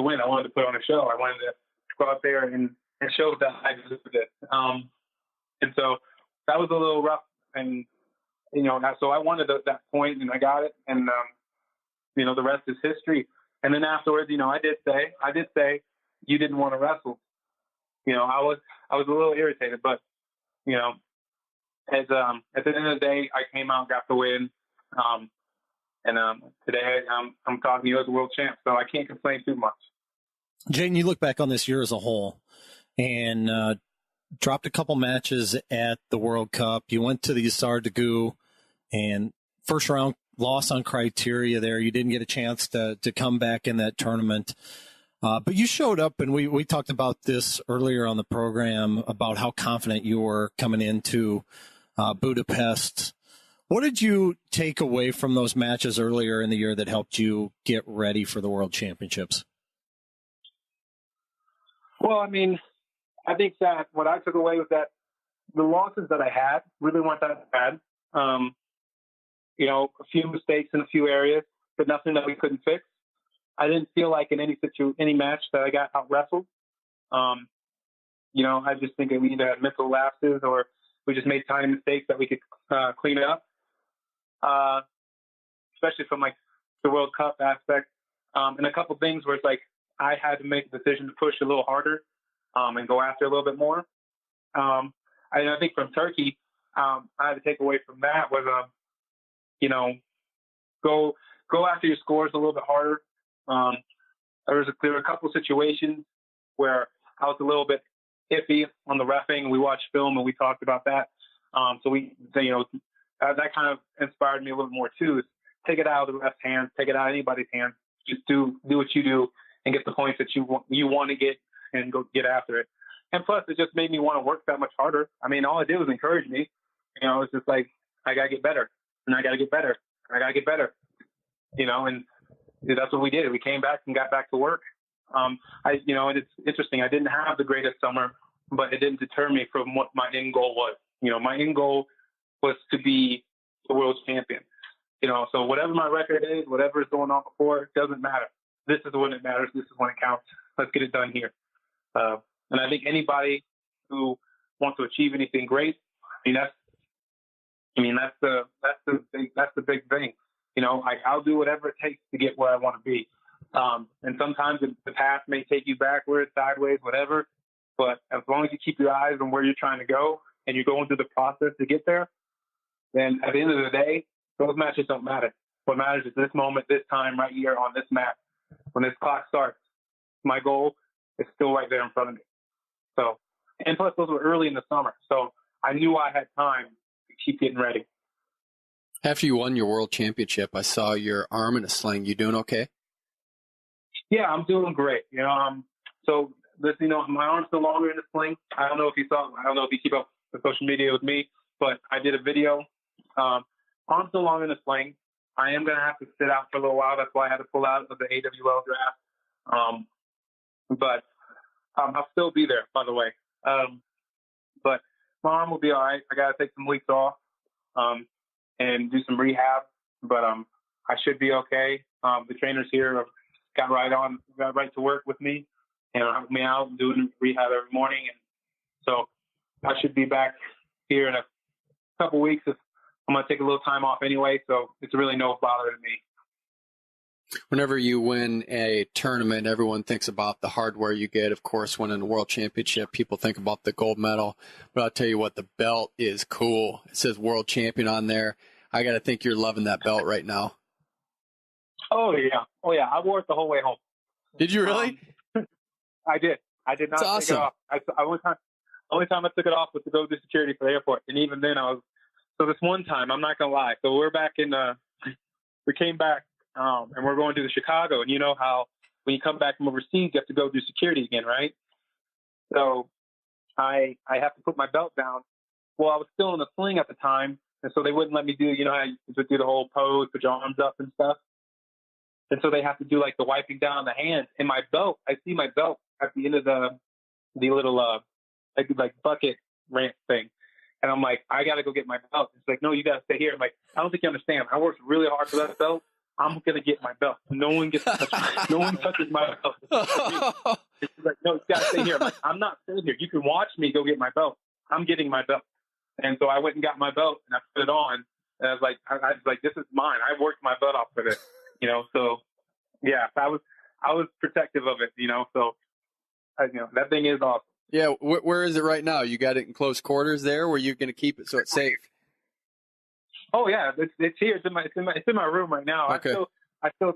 win. I wanted to put on a show. I wanted to go out there and show that I deserved it. And so that was a little rough. And, so I wanted that point, and I got it. And, the rest is history. And then afterwards, I did say you didn't want to wrestle. I was a little irritated, but, at the end of the day, I came out, got the win. And today I'm talking to you as a world champ, so I can't complain too much. J'den, you look back on this year as a whole and dropped a couple matches at the World Cup. You went to the Sardagu and first round loss on criteria there. You didn't get a chance to come back in that tournament. But you showed up, and we talked about this earlier on the program about how confident you were coming into Budapest. What did you take away from those matches earlier in the year that helped you get ready for the World Championships? Well, I mean, I think that what I took away was that the losses that I had really weren't that bad. A few mistakes in a few areas, but nothing that we couldn't fix. I didn't feel like in any match that I got out wrestled. I just think that we either had mental lapses or we just made tiny mistakes that we could clean it up. Especially from like the World Cup aspect, and a couple things where it's like I had to make a decision to push a little harder and go after a little bit more. I think from Turkey, I had to take away from that was go after your scores a little bit harder. There were a couple of situations where I was a little bit iffy on the reffing. We watched film and we talked about that. That kind of inspired me a little more too. Is take it out of the ref's hands, take it out of anybody's hands. Just do what you do and get the points that you want to get and go get after it. And plus, it just made me want to work that much harder. I mean, all it did was encourage me. It's just like I gotta get better, and I gotta get better, and I gotta get better. And that's what we did. We came back and got back to work. And it's interesting. I didn't have the greatest summer, but it didn't deter me from what my end goal was. My end goal was to be the world champion. So whatever my record is, whatever is going on before, it doesn't matter. This is when it matters. This is when it counts. Let's get it done here. And I think anybody who wants to achieve anything great, that's the big thing. I'll do whatever it takes to get where I want to be. And sometimes the path may take you backwards, sideways, whatever. But as long as you keep your eyes on where you're trying to go and you're going through the process to get there, then at the end of the day, those matches don't matter. What matters is this moment, this time, right here on this map. When this clock starts, my goal is still right there in front of me. So, and plus those were early in the summer. So I knew I had time to keep getting ready. After you won your world championship, I saw your arm in a sling. You doing okay? Yeah, I'm doing great. So this, my arm's no longer in the sling. I don't know if you keep up with social media with me, but I did a video. Arm's no longer in the sling. I am going to have to sit out for a little while. That's why I had to pull out of the AWL draft. But I'll still be there, by the way. But my arm will be all right. I got to take some weeks off and do some rehab. But I should be okay. The trainers here got right to work with me and helped me out and doing rehab every morning. And so I should be back here in a couple weeks. I'm going to take a little time off anyway, so it's really no bother to me. Whenever you win a tournament, everyone thinks about the hardware you get. Of course, winning a world championship, people think about the gold medal. But I'll tell you what, the belt is cool. It says world champion on there. I got to think you're loving that belt right now. Oh, yeah. I wore it the whole way home. Did you really? I did. I did not take awesome. it off. Only time I took it off was to go to security for the airport. And even then, so this one time, I'm not going to lie. So we came back and we're going to Chicago. And you know how when you come back from overseas, you have to go do security again, right? So I have to put my belt down. Well, I was still in the sling at the time. And so they wouldn't let me do, how you do the whole pose, put your arms up and stuff. And so they have to do like the wiping down the hands. And my belt, I see my belt at the end of the little like bucket ramp thing. And I'm like, I got to go get my belt. It's like, no, you got to stay here. I'm like, I don't think you understand. I worked really hard for that belt. I'm going to get my belt. No one touches my belt. It's like, no, you got to stay here. I'm like, I'm not staying here. You can watch me go get my belt. I'm getting my belt. And so I went and got my belt and I put it on. And I was like, this is mine. I worked my butt off for this, So yeah, I was protective of it, So that thing is awesome. Yeah, where is it right now? You got it in close quarters there, where you're going to keep it so it's safe? Oh yeah, it's here. It's in my room right now. Okay. I still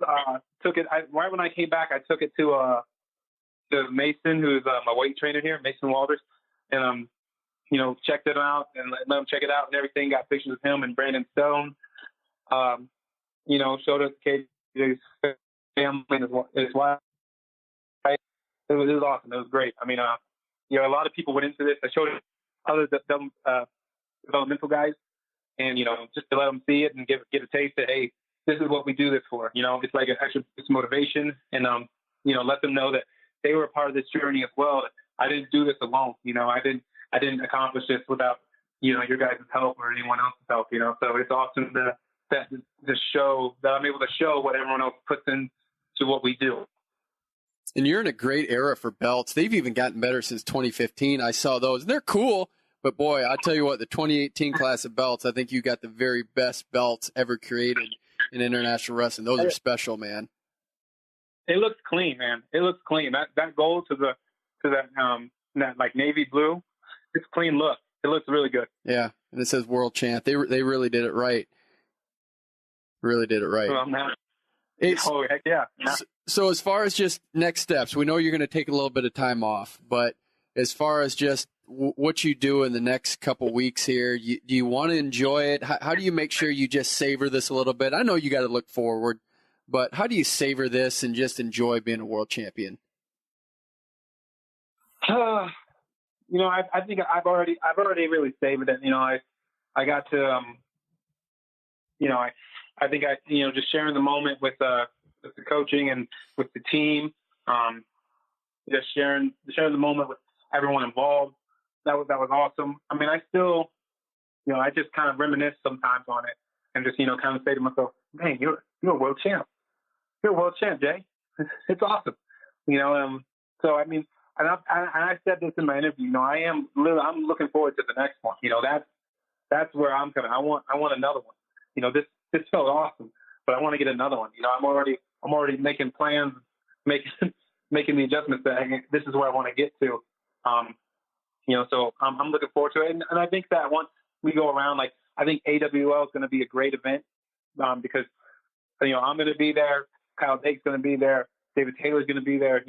took it. Right when I came back, I took it to Mason, who's my weight trainer here, Mason Walters, and checked it out and let him check it out and everything. Got pictures of him and Brandon Stone. Showed us his family and his wife. It was awesome. It was great. I mean, a lot of people went into this. I showed it other developmental guys, and just to let them see it and give a taste that, hey, this is what we do this for. It's like an extra motivation, and let them know that they were a part of this journey as well. I didn't do this alone. I didn't accomplish this without your guys' help or anyone else's help. So it's awesome to show that I'm able to show what everyone else puts into what we do. And you're in a great era for belts. They've even gotten better since 2015. I saw those. They're cool, but boy, I'll tell you what, the 2018 class of belts, I think you got the very best belts ever created in international wrestling. Those are special, man. It looks clean, man. It looks clean. That gold to that like navy blue, it's clean look. It looks really good. Yeah, and it says world champ. They really did it right. Really did it right. Heck yeah. So as far as just next steps, we know you're going to take a little bit of time off, but as far as just what you do in the next couple weeks here, do you want to enjoy it? How do you make sure you just savor this a little bit? I know you got to look forward, but how do you savor this and just enjoy being a world champion? I think I've already really savored it. I got to, I think just sharing the moment with the coaching and with the team, just sharing the moment with everyone involved. That was awesome. I mean, I still, I just kind of reminisce sometimes on it and just, kind of say to myself, "Dang, you're a world champ. You're a world champ, Jay. It's awesome." So I mean, and I said this in my interview. I'm looking forward to the next one. That's where I'm coming. I want another one. This felt awesome, but I want to get another one. I'm already making plans making the adjustments that hey, this is where I want to get to. So I'm looking forward to it. And I think that once we go around, like, I think AWL is going to be a great event because, I'm going to be there. Kyle Dake's going to be there. David Taylor's going to be there.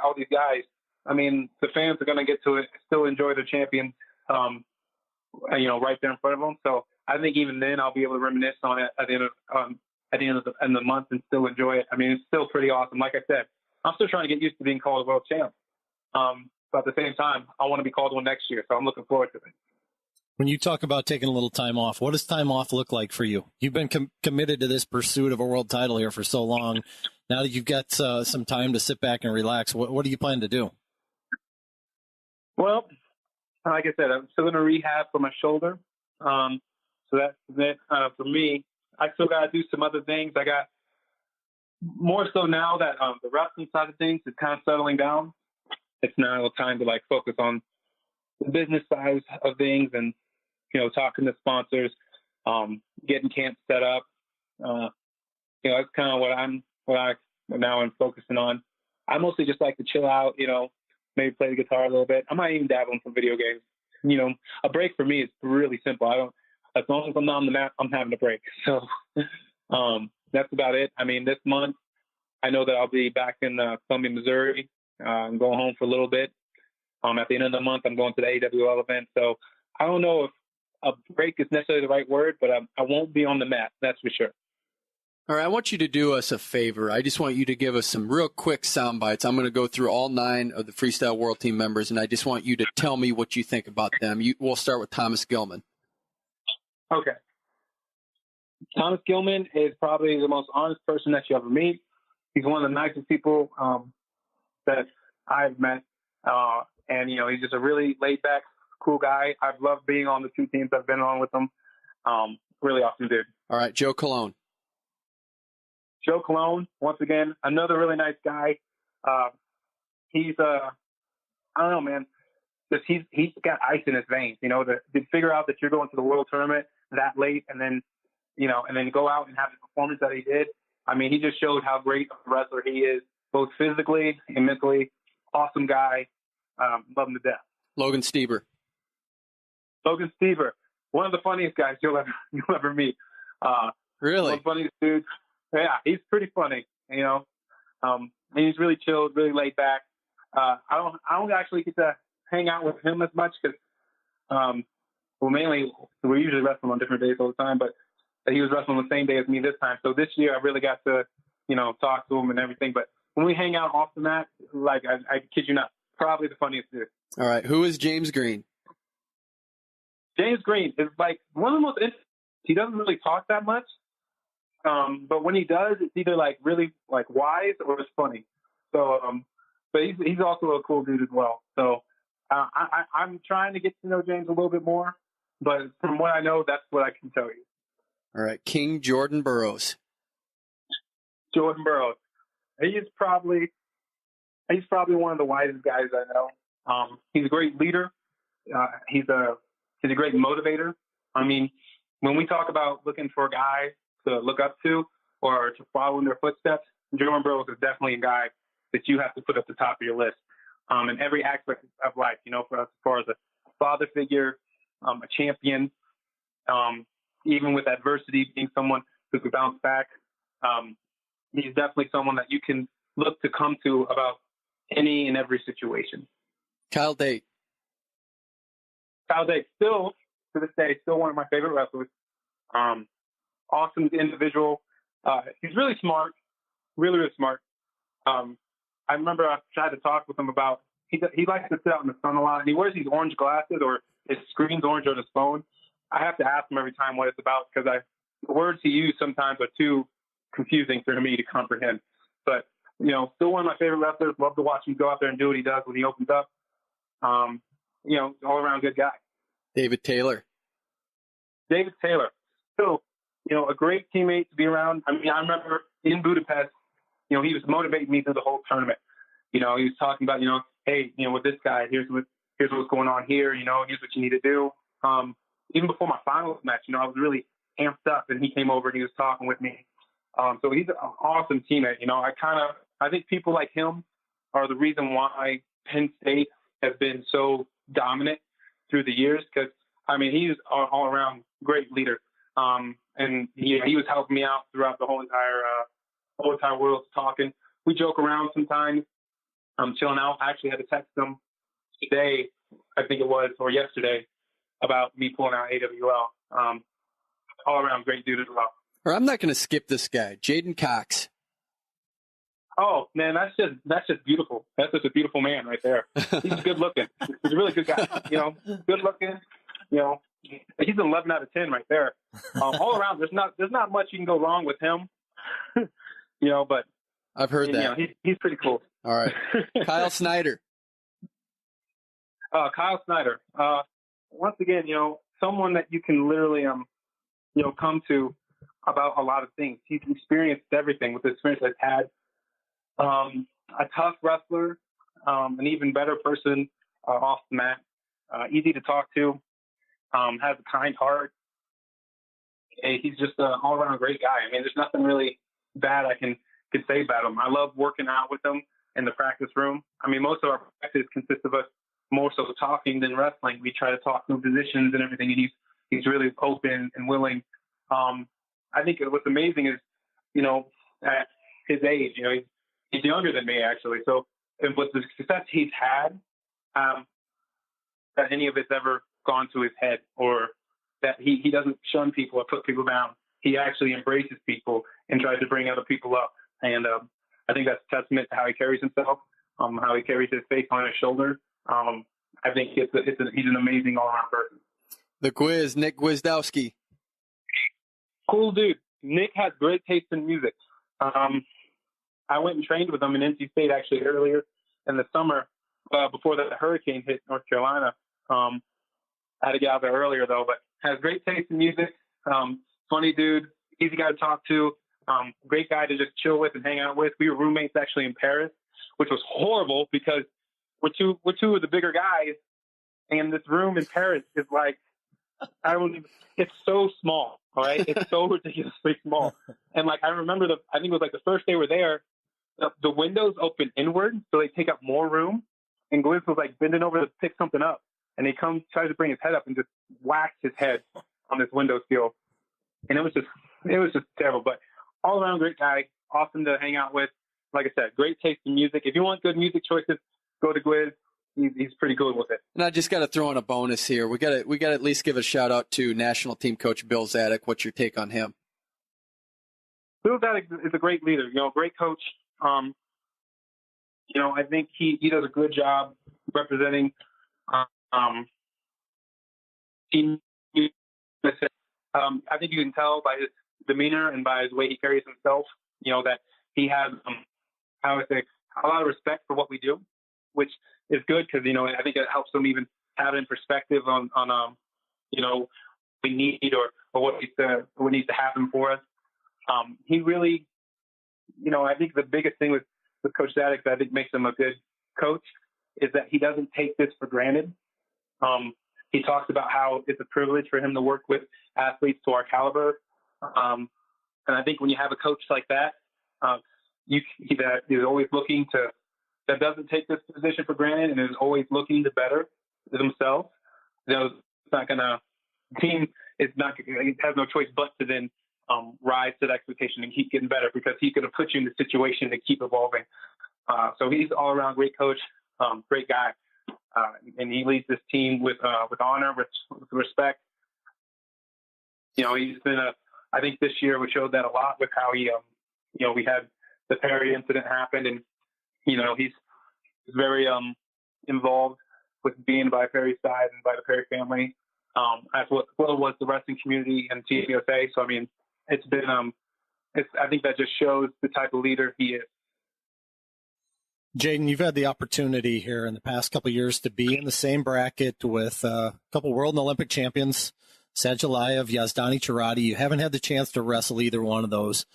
All these guys. I mean, the fans are going to get to it, still enjoy their champion, right there in front of them. So I think even then I'll be able to reminisce on it at the end of the month and still enjoy it. I mean, it's still pretty awesome. Like I said, I'm still trying to get used to being called a world champ. But at the same time, I want to be called one next year. So I'm looking forward to it. When you talk about taking a little time off, what does time off look like for you? You've been committed to this pursuit of a world title here for so long. Now that you've got some time to sit back and relax, what do you plan to do? Well, like I said, I'm still going to rehab for my shoulder. So that's it for me. I still got to do some other things. I got more so now that the wrestling side of things is kind of settling down. It's now time to focus on the business side of things and, talking to sponsors, getting camps set up. That's kind of what I'm focusing on. I mostly just like to chill out, maybe play the guitar a little bit. I might even dabble in some video games. A break for me is really simple. As long as I'm not on the mat, I'm having a break. So, that's about it. I mean, this month, I know that I'll be back in Columbia, Missouri. I'm going home for a little bit. At the end of the month, I'm going to the AWL event. So I don't know if a break is necessarily the right word, but I won't be on the mat. That's for sure. All right, I want you to do us a favor. I just want you to give us some real quick sound bites. I'm going to go through all 9 of the Freestyle World Team members, and I just want you to tell me what you think about them. We'll start with Thomas Gilman. Okay. Thomas Gilman is probably the most honest person that you ever meet. He's one of the nicest people that I've met. And, he's just a really laid-back, cool guy. I've loved being on the 2 teams I've been on with him. Really awesome dude. All right, Joe Colon. Joe Colon, once again, another really nice guy. He's, I don't know, man. He's got ice in his veins, to figure out that you're going to the world tournament that late and then go out and have the performance that he did. I mean, he just showed how great of a wrestler he is, both physically and mentally. Awesome guy. Love him to death. Logan Stieber. Logan Stieber, one of the funniest guys you'll ever meet. Really? One of the funniest dudes. Yeah, he's pretty funny, and he's really chilled, really laid back. I don't actually get to hang out with him as much because, mainly we usually wrestle on different days all the time, but he was wrestling the same day as me this time. So this year I really got to, talk to him and everything. But when we hang out off the mat, I kid you not, probably the funniest dude. All right, who is James Green? James Green is one of the most interesting. He doesn't really talk that much. But when he does, it's either really wise or it's funny. So, but he's also a cool dude as well. So I'm trying to get to know James a little bit more, but from what I know, that's what I can tell you. All right, King Jordan Burroughs. Jordan Burroughs. He's probably one of the wisest guys I know. He's a great leader. He's a great motivator. I mean, when we talk about looking for a guy to look up to or to follow in their footsteps, Jordan Burroughs is definitely a guy that you have to put at the top of your list in every aspect of life, as far as a father figure, a champion, even with adversity, being someone who could bounce back. He's definitely someone that you can look to come to about any and every situation. Kyle Dake. Kyle Dake, still to this day, still one of my favorite wrestlers. Awesome individual. He's really smart, really, really smart. I remember I tried to talk with him about, he likes to sit out in the sun a lot, and he wears these orange glasses, or his screen's orange on his phone. I have to ask him every time what it's about, because the words he used sometimes are too confusing for me to comprehend. But, still one of my favorite wrestlers. Love to watch him go out there and do what he does when he opens up. All around good guy. David Taylor. David Taylor. Still, a great teammate to be around. I mean, I remember in Budapest, he was motivating me through the whole tournament. He was talking about, hey, with this guy, here's what's going on here. Here's what you need to do. Even before my finals match, I was really amped up, and he came over and he was talking with me. So he's an awesome teammate. I kind of I think people like him are the reason why Penn State has been so dominant through the years. Because I mean, he's an all-around great leader, and he was helping me out throughout the whole entire world talking. We joke around sometimes. I'm chilling out. I actually had to text him today, I think it was, or yesterday, about me pulling out AWL. All around great dude as well. Or I'm not going to skip this guy, J'den Cox. Oh man, that's just beautiful. That's just a beautiful man right there. He's good looking. He's a really good guy. Good looking. He's an 11 out of 10 right there. All around, there's not much you can go wrong with him. But I've heard that. He's pretty cool. All right, Kyle Snyder. Kyle Snyder. Once again, someone that you can literally come to about a lot of things. He's experienced everything with the experience I've had. A tough wrestler, an even better person off the mat, easy to talk to, has a kind heart. He's just an all-around great guy. I mean, there's nothing really bad I can say about him. I love working out with him in the practice room. I mean, most of our practice consists of us more so talking than wrestling. We try to talk through positions and everything, and he's really open and willing. I think what's amazing is, at his age, he's younger than me actually. So with the success he's had, that any of it's ever gone to his head, or that he doesn't shun people or put people down. He actually embraces people and tries to bring other people up. And I think that's a testament to how he carries himself, how he carries his face on his shoulder. I think he's an amazing all-around person. The Quiz, Nick Gwizdowski. Cool dude. Nick has great taste in music. I went and trained with him in NC State actually earlier in the summer, before the hurricane hit North Carolina. I had to get out there earlier though, but has great taste in music. Funny dude, easy guy to talk to. Great guy to just chill with and hang out with. We were roommates actually in Paris, which was horrible because we're two of the bigger guys, and this room in Paris is like, it's so small, all right? It's so ridiculously small. And like, I remember I think it was like the first day we're there, the windows open inward, so they take up more room. And Gwiz was like bending over to pick something up, and he tries to bring his head up and just whacks his head on this window sill. And it was just terrible, but all around great guy, awesome to hang out with. Like I said, great taste in music. If you want good music choices, go to Gwiz. He's pretty good with it. And I just got to throw in a bonus here. We got to at least give a shout out to national team coach Bill Zadek. What's your take on him? Bill Zadek is a great leader. Great coach. I think he does a good job representing team. I think you can tell by his demeanor and by his way he carries himself, that he has, a lot of respect for what we do, which is good because, I think it helps him even have it in perspective on we need or what needs to happen for us. He really, I think the biggest thing with Coach Zadek that I think makes him a good coach is that he doesn't take this for granted. He talks about how it's a privilege for him to work with athletes to our caliber. And I think when you have a coach like that, that is always that doesn't take this position for granted and is always looking to better themselves, team has no choice but to then rise to the expectation and keep getting better, because he's going to put you in the situation to keep evolving. So he's all around great coach, great guy. And he leads this team with honor, with respect. He's been I think this year we showed that a lot with how he, we had the Perry incident happen, and, he's very involved with being by Perry's side and by the Perry family, as well was the wrestling community and Team USA. So, I mean, it's been, I think that just shows the type of leader he is. J'den, you've had the opportunity here in the past couple of years to be in the same bracket with a couple world and Olympic champions, Sadulayev, Yazdani Charati. You haven't had the chance to wrestle either one of those.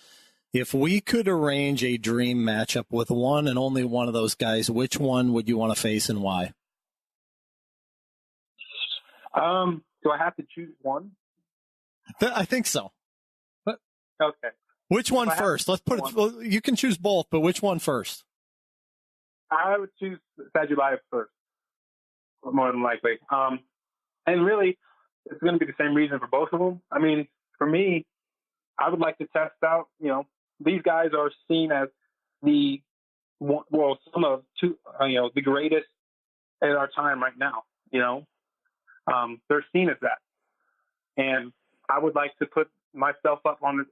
If we could arrange a dream matchup with one and only one of those guys, which one would you want to face and why? Do I have to choose one? I think so. Okay. Which one first? Let's put it. You can choose both, but which one first? I would choose Sagittarius first, more than likely. And really, it's going to be the same reason for both of them. I mean, for me, I would like to test out. These guys are seen as the greatest at our time right now. They're seen as that, and I would like to put myself up on the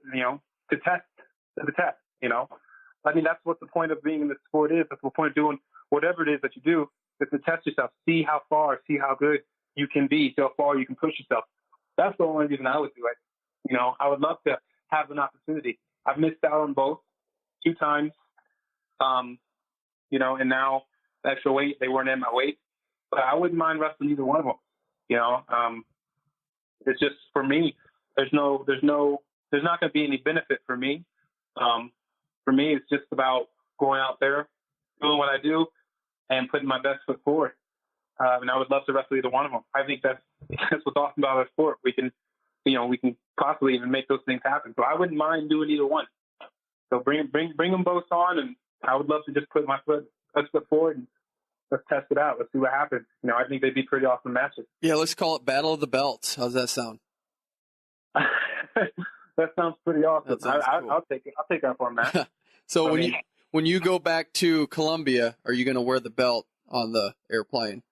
test. I mean, that's what the point of being in the sport is. That's the point of doing whatever it is that you do, is to test yourself, see how far, see how good you can be, see how far you can push yourself. That's the only reason I would do it. I would love to have an opportunity. I've missed out on both 2 times, and now extra weight, they weren't in my weight, but I wouldn't mind wrestling either one of them. It's just, for me, there's not going to be any benefit for me. For me, it's just about going out there, doing what I do, and putting my best foot forward. And I would love to wrestle either one of them. I think that's what's awesome about our sport. We can possibly even make those things happen. So I wouldn't mind doing either one. So bring them both on, and I would love to just put my foot forward and let's test it out. Let's see what happens. I think they'd be pretty awesome matches. Yeah, let's call it Battle of the Belts. How's that sound? That sounds pretty awesome. Cool. I'll take it. I'll take up on that. So when you go back to Colombia, are you going to wear the belt on the airplane?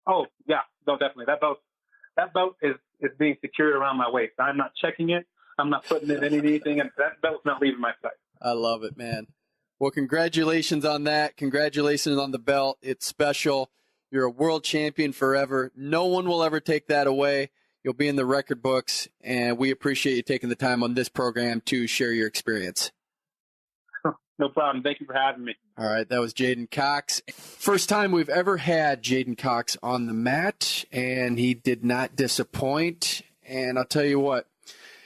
Oh yeah, no, definitely. That belt is being secured around my waist. I'm not checking it. I'm not putting it in anything, and that belt's not leaving my sight. I love it, man. Well, congratulations on that. Congratulations on the belt. It's special. You're a world champion forever. No one will ever take that away. You'll be in the record books, and we appreciate you taking the time on this program to share your experience. No problem. Thank you for having me. All right, that was J'den Cox. First time we've ever had J'den Cox on the mat, and he did not disappoint. And I'll tell you what,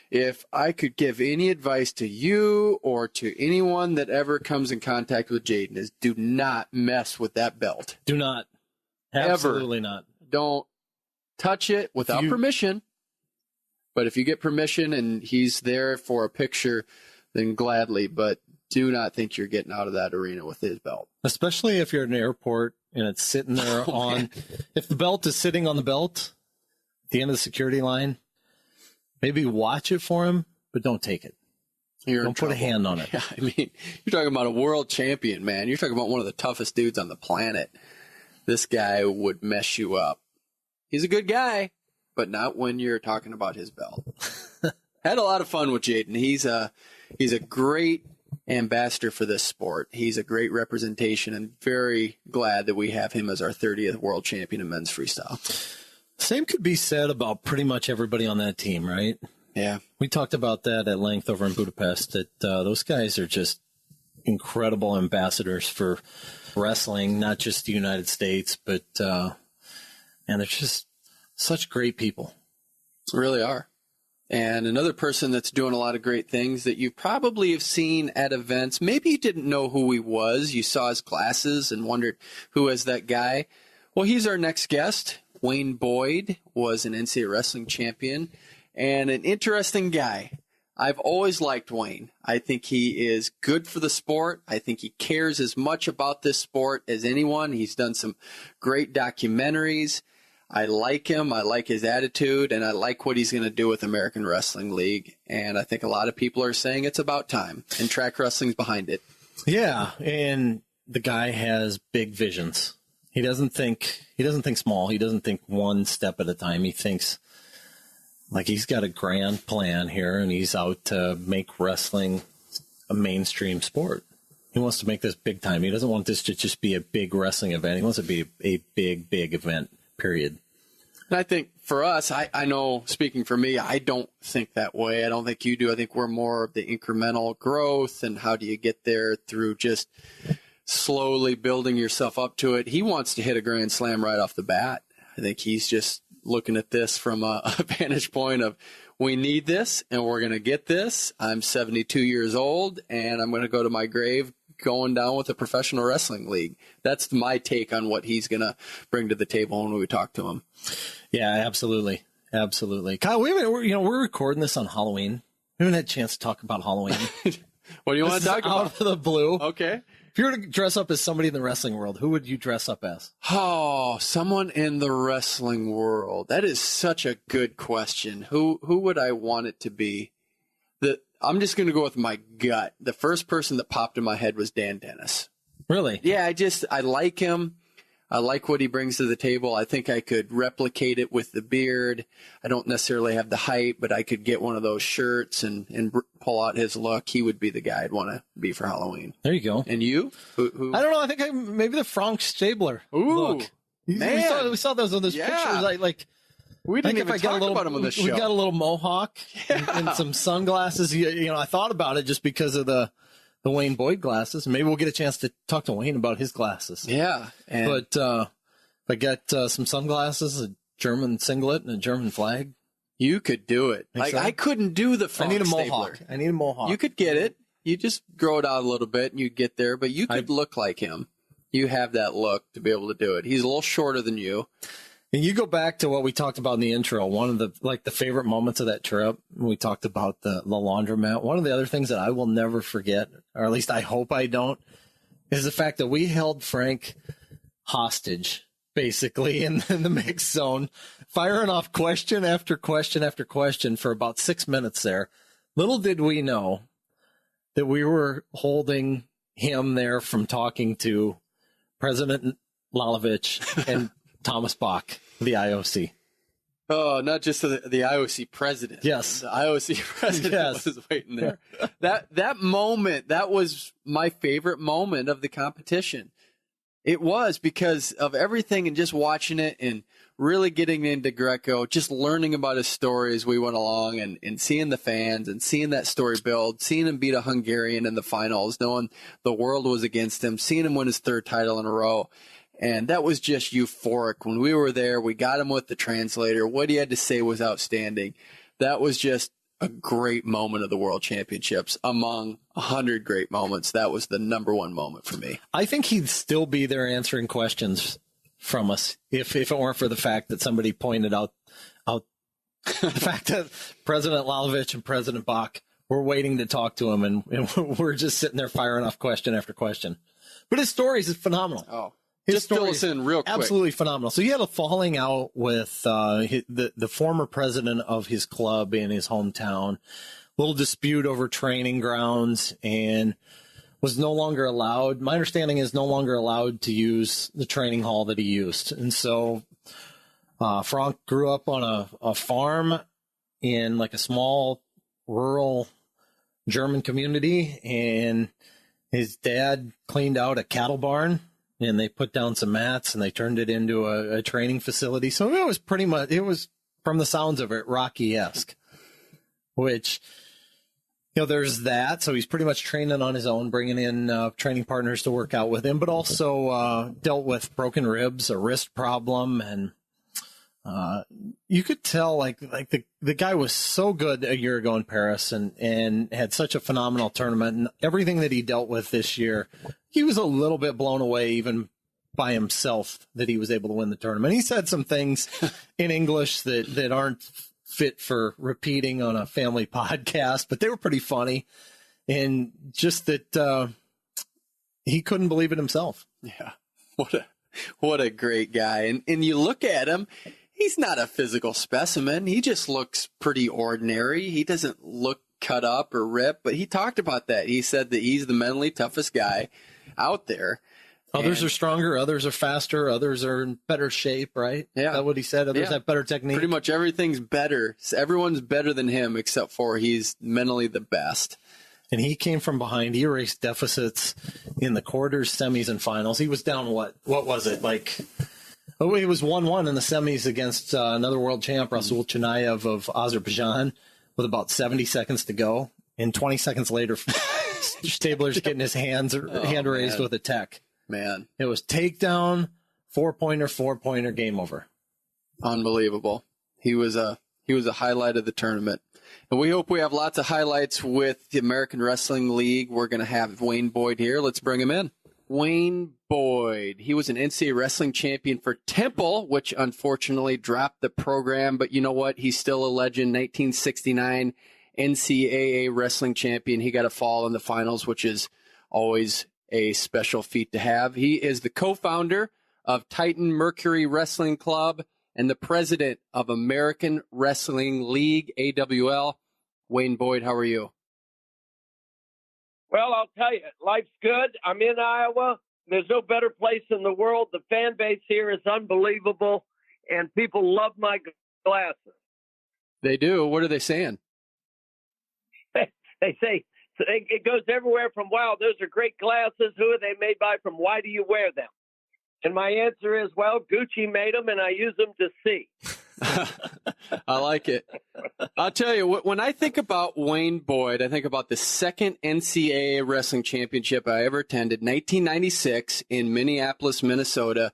if I could give any advice to you or to anyone that ever comes in contact with J'den, is do not mess with that belt. Do not. Absolutely ever. Not. Don't touch it without permission. But if you get permission and he's there for a picture, then gladly. But do not think you're getting out of that arena with his belt. Especially if you're at an airport and it's sitting there if the belt is sitting on the belt at the end of the security line, maybe watch it for him, but don't take it. Don't put a hand on it. Yeah, I mean, you're talking about a world champion, man. You're talking about one of the toughest dudes on the planet. This guy would mess you up. He's a good guy, but not when you're talking about his belt. Had a lot of fun with J'den. He's a great ambassador for this sport. He's a great representation, and very glad that we have him as our 30th world champion in men's freestyle. Same could be said about pretty much everybody on that team, right? Yeah. We talked about that at length over in Budapest, that those guys are just incredible ambassadors for wrestling, not just the United States, but and they're just such great people. Really are. And another person that's doing a lot of great things that you probably have seen at events, maybe you didn't know who he was. You saw his glasses and wondered, who is that guy? Well, he's our next guest. Wayne Boyd was an NCAA wrestling champion and an interesting guy. I've always liked Wayne. I think he is good for the sport. I think he cares as much about this sport as anyone. He's done some great documentaries. I like him. I like his attitude, and I like what he's going to do with American Wrestling League. And I think a lot of people are saying it's about time, and track wrestling's behind it. Yeah, and the guy has big visions. He doesn't think small. He doesn't think one step at a time. He thinks like he's got a grand plan here, and he's out to make wrestling a mainstream sport. He wants to make this big time. He doesn't want this to just be a big wrestling event. He wants it to be a big, big event. Period. And I think for us, I know, speaking for me, I don't think that way. I don't think you do. I think we're more of the incremental growth and how do you get there through just slowly building yourself up to it. He wants to hit a grand slam right off the bat. I think he's just looking at this from a vantage point of, we need this and we're going to get this. I'm 72 years old and I'm going to go to my grave going down with a professional wrestling league. That's my take on what he's going to bring to the table when we talk to him. Yeah, absolutely. Absolutely. Kyle, we're recording this on Halloween. We haven't had a chance to talk about Halloween. What do you want to talk about? Out of the blue. Okay. If you were to dress up as somebody in the wrestling world, who would you dress up as? Oh, someone in the wrestling world. That is such a good question. Who would I want it to be? I'm just going to go with my gut. The first person that popped in my head was Dan Dennis. Really? Yeah, I like him. I like what he brings to the table. I think I could replicate it with the beard. I don't necessarily have the height, but I could get one of those shirts and pull out his look. He would be the guy I'd want to be for Halloween. There you go. And you? Who? I don't know. I think maybe the Frank Stabler look. Man. We saw those on those pictures. We didn't even talk about him on this show. We got a little mohawk and some sunglasses. I thought about it just because of the Wayne Boyd glasses. Maybe we'll get a chance to talk to Wayne about his glasses. Yeah. But I got some sunglasses, a German singlet, and a German flag. You could do it. I couldn't do the Frank Stabler. I need a mohawk. You could get it. You just grow it out a little bit and you'd get there, but you could look like him. You have that look to be able to do it. He's a little shorter than you. And you go back to what we talked about in the intro, one of the favorite moments of that trip, when we talked about the laundromat. One of the other things that I will never forget, or at least I hope I don't, is the fact that we held Frank hostage, basically, in the mix zone, firing off question after question after question for about 6 minutes there. Little did we know that we were holding him there from talking to President Lalovich and Thomas Bach, the IOC. Oh, not just the IOC president. Yes. The IOC president was waiting there. That moment, that was my favorite moment of the competition. It was because of everything and just watching it and really getting into Greco, just learning about his story as we went along and seeing the fans and seeing that story build, seeing him beat a Hungarian in the finals, knowing the world was against him, seeing him win his third title in a row. And that was just euphoric. When we were there, we got him with the translator. What he had to say was outstanding. That was just a great moment of the World Championships. Among 100 great moments, that was the number one moment for me. I think he'd still be there answering questions from us if it weren't for the fact that somebody pointed out the fact that President Lalovich and President Bach were waiting to talk to him, and we're just sitting there firing off question after question. But his stories is phenomenal. Oh. Just fill us in real quick. Absolutely phenomenal. So he had a falling out with the former president of his club in his hometown. Little dispute over training grounds, and was no longer allowed. My understanding is no longer allowed to use the training hall that he used. And so Frank grew up on a farm in like a small rural German community, and his dad cleaned out a cattle barn. And they put down some mats and they turned it into a training facility. So it was from the sounds of it, Rocky-esque, which, there's that. So he's pretty much training on his own, bringing in training partners to work out with him, but also dealt with broken ribs, a wrist problem. And you could tell like the guy was so good a year ago in Paris and had such a phenomenal tournament, and everything that he dealt with this year, he was a little bit blown away even by himself that he was able to win the tournament. He said some things in English that aren't fit for repeating on a family podcast, but they were pretty funny. And just that he couldn't believe it himself. Yeah. What a great guy. And you look at him, he's not a physical specimen. He just looks pretty ordinary. He doesn't look cut up or ripped, but he talked about that. He said that he's the mentally toughest guy out there. Others are stronger, others are faster, others are in better shape, right? Yeah. Is that what he said? Others have better technique. Pretty much everything's better. Everyone's better than him except for he's mentally the best. And he came from behind. He erased deficits in the quarters, semis, and finals. He was down what was it? It was 1-1 in the semis against another world champ, Rasul Chanayev of Azerbaijan, with about 70 seconds to go. And 20 seconds later, Stabler's getting his hand raised with a tech. Man. It was takedown, 4-pointer, game over. Unbelievable. He was a highlight of the tournament. And we hope we have lots of highlights with the American Wrestling League. We're going to have Wayne Boyd here. Let's bring him in. Wayne Boyd. He was an NCAA wrestling champion for Temple, which unfortunately dropped the program. But you know what? He's still a legend. 1969 NCAA wrestling champion. He got a fall in the finals, which is always a special feat to have. He is the co-founder of Titan Mercury Wrestling Club and the president of American Wrestling League, AWL. Wayne Boyd, how are you? Well, I'll tell you, life's good. I'm in Iowa. There's no better place in the world. The fan base here is unbelievable, and people love my glasses. They do. What are they saying? They say, it goes everywhere from, wow, those are great glasses. Who are they made by? From why do you wear them? And my answer is, well, Gucci made them, and I use them to see. I like it. I'll tell you, when I think about Wayne Boyd, I think about the second NCAA wrestling championship I ever attended, 1996 in Minneapolis, Minnesota.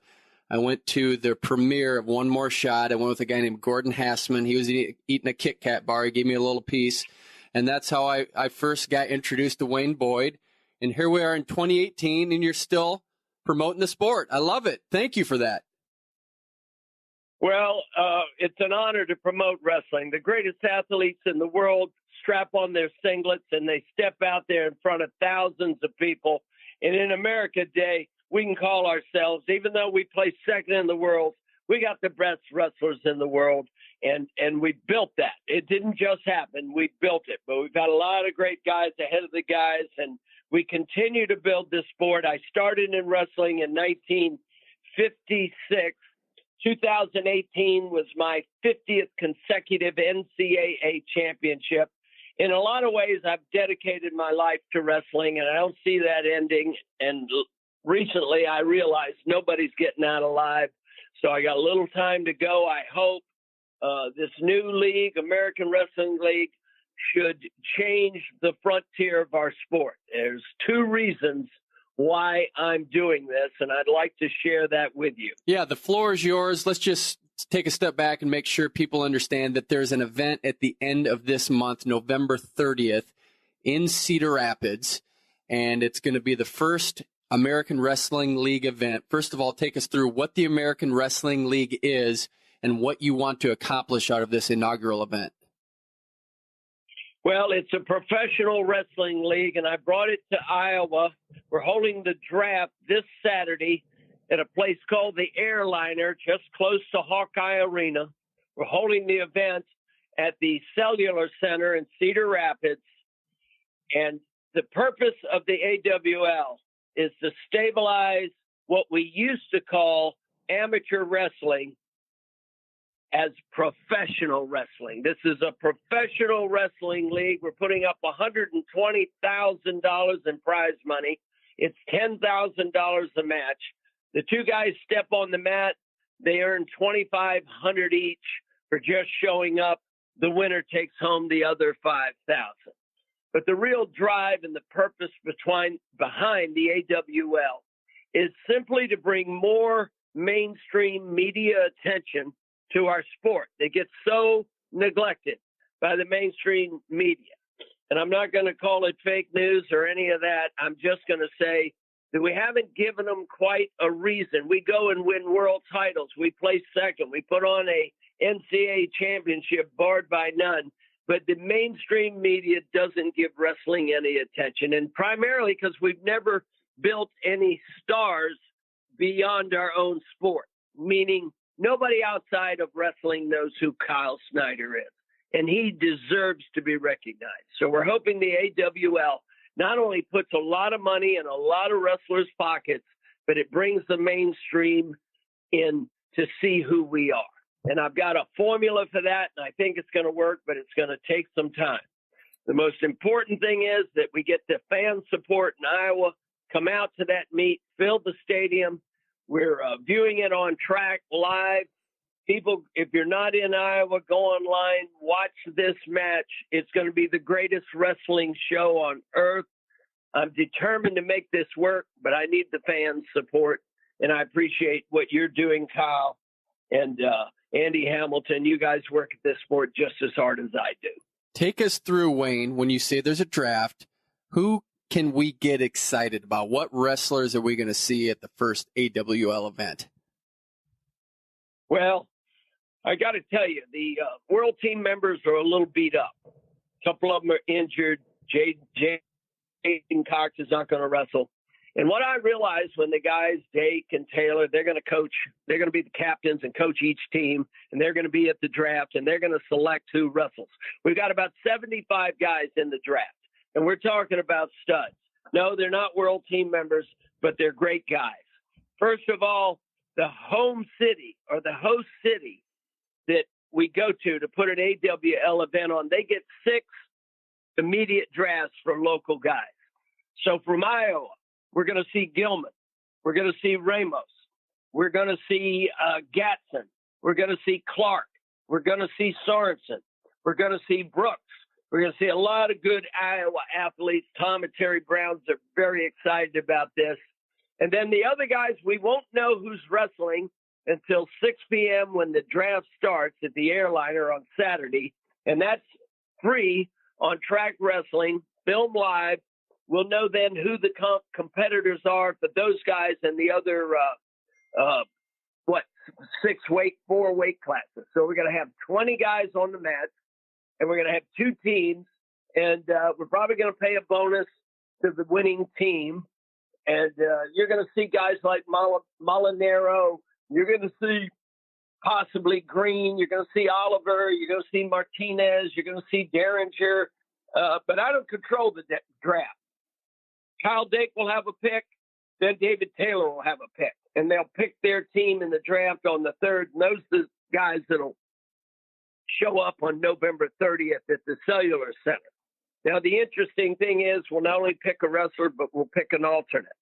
I went to the premiere of One More Shot. I went with a guy named Gordon Hassman. He was eating a Kit Kat bar. He gave me a little piece. And that's how I first got introduced to Wayne Boyd. And here we are in 2018, and you're still promoting the sport. I love it. Thank you for that. Well, it's an honor to promote wrestling. The greatest athletes in the world strap on their singlets and they step out there in front of thousands of people. And in America Day, we can call ourselves, even though we play second in the world, we got the best wrestlers in the world. And we built that. It didn't just happen. We built it. But we've got a lot of great guys ahead of the guys, and we continue to build this sport. I started in wrestling in 1956. 2018 was my 50th consecutive NCAA championship. In a lot of ways, I've dedicated my life to wrestling, and I don't see that ending. And recently, I realized nobody's getting out alive. So I got a little time to go, I hope. This new league, American Wrestling League, should change the frontier of our sport. There's two reasons why I'm doing this, and I'd like to share that with you. Yeah, the floor is yours. Let's just take a step back and make sure people understand that there's an event at the end of this month, November 30th, in Cedar Rapids, and it's going to be the first American Wrestling League event. First of all, take us through what the American Wrestling League is and what you want to accomplish out of this inaugural event. Well, it's a professional wrestling league, and I brought it to Iowa. We're holding the draft this Saturday at a place called the Airliner, just close to Hawkeye Arena. We're holding the event at the Cellular Center in Cedar Rapids. And the purpose of the AWL is to stabilize what we used to call amateur wrestling as professional wrestling. This is a professional wrestling league. We're putting up $120,000 in prize money. It's $10,000 a match. The two guys step on the mat. They earn $2,500 each for just showing up. The winner takes home the other $5,000. But the real drive and the purpose behind the AWL is simply to bring more mainstream media attention to our sport. They get so neglected by the mainstream media. And I'm not going to call it fake news or any of that. I'm just going to say that we haven't given them quite a reason. We go and win world titles. We place second. We put on a NCAA championship barred by none. But the mainstream media doesn't give wrestling any attention. And primarily because we've never built any stars beyond our own sport, meaning nobody outside of wrestling knows who Kyle Snyder is, and he deserves to be recognized. So we're hoping the AWL not only puts a lot of money in a lot of wrestlers' pockets, but it brings the mainstream in to see who we are. And I've got a formula for that, and I think it's going to work, but it's going to take some time. The most important thing is that we get the fan support in Iowa, come out to that meet, fill the stadium. We're viewing it on Track Live. People, if you're not in Iowa, go online, watch this match. It's going to be the greatest wrestling show on earth. I'm determined to make this work, but I need the fans' support, and I appreciate what you're doing, Kyle, and Andy Hamilton. You guys work at this sport just as hard as I do. Take us through, Wayne, when you say there's a draft, who can we get excited about? What wrestlers are we going to see at the first AWL event? Well, I got to tell you, the world team members are a little beat up. A couple of them are injured. J'den Cox is not going to wrestle. And what I realized when the guys, Dake and Taylor, they're going to coach, they're going to be the captains and coach each team, and they're going to be at the draft, and they're going to select who wrestles. We've got about 75 guys in the draft, and we're talking about studs. No, they're not world team members, but they're great guys. First of all, the home city or the host city that we go to put an AWL event on, they get 6 immediate drafts from local guys. So from Iowa, we're going to see Gilman. We're going to see Ramos. We're going to see Gatson. We're going to see Clark. We're going to see Sorensen. We're going to see Brooks. We're going to see a lot of good Iowa athletes. Tom and Terry Browns are very excited about this. And then the other guys, we won't know who's wrestling until 6 p.m. when the draft starts at the Airliner on Saturday. And that's free on Trackwrestling, film live. We'll know then who the competitors are for those guys and the other, 4 weight classes. So we're going to have 20 guys on the mat, and we're going to have 2 teams, and we're probably going to pay a bonus to the winning team. And you're going to see guys like Molinaro. You're going to see possibly Green. You're going to see Oliver. You're going to see Martinez. You're going to see Derringer. But I don't control the draft. Kyle Dake will have a pick. Then David Taylor will have a pick. And they'll pick their team in the draft on the 3rd. And those are the guys that'll show up on November 30th at the Cellular Center. Now, the interesting thing is we'll not only pick a wrestler, but we'll pick an alternate.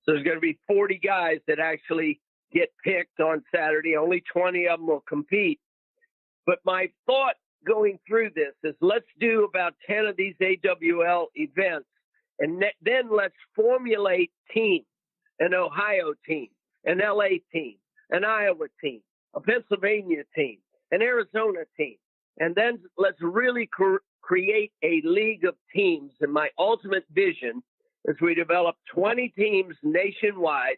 So there's going to be 40 guys that actually get picked on Saturday. Only 20 of them will compete. But my thought going through this is let's do about 10 of these AWL events, and then let's formulate teams, an Ohio team, an LA team, an Iowa team, a Pennsylvania team, an Arizona team. And then let's really create a league of teams. And my ultimate vision is we develop 20 teams nationwide.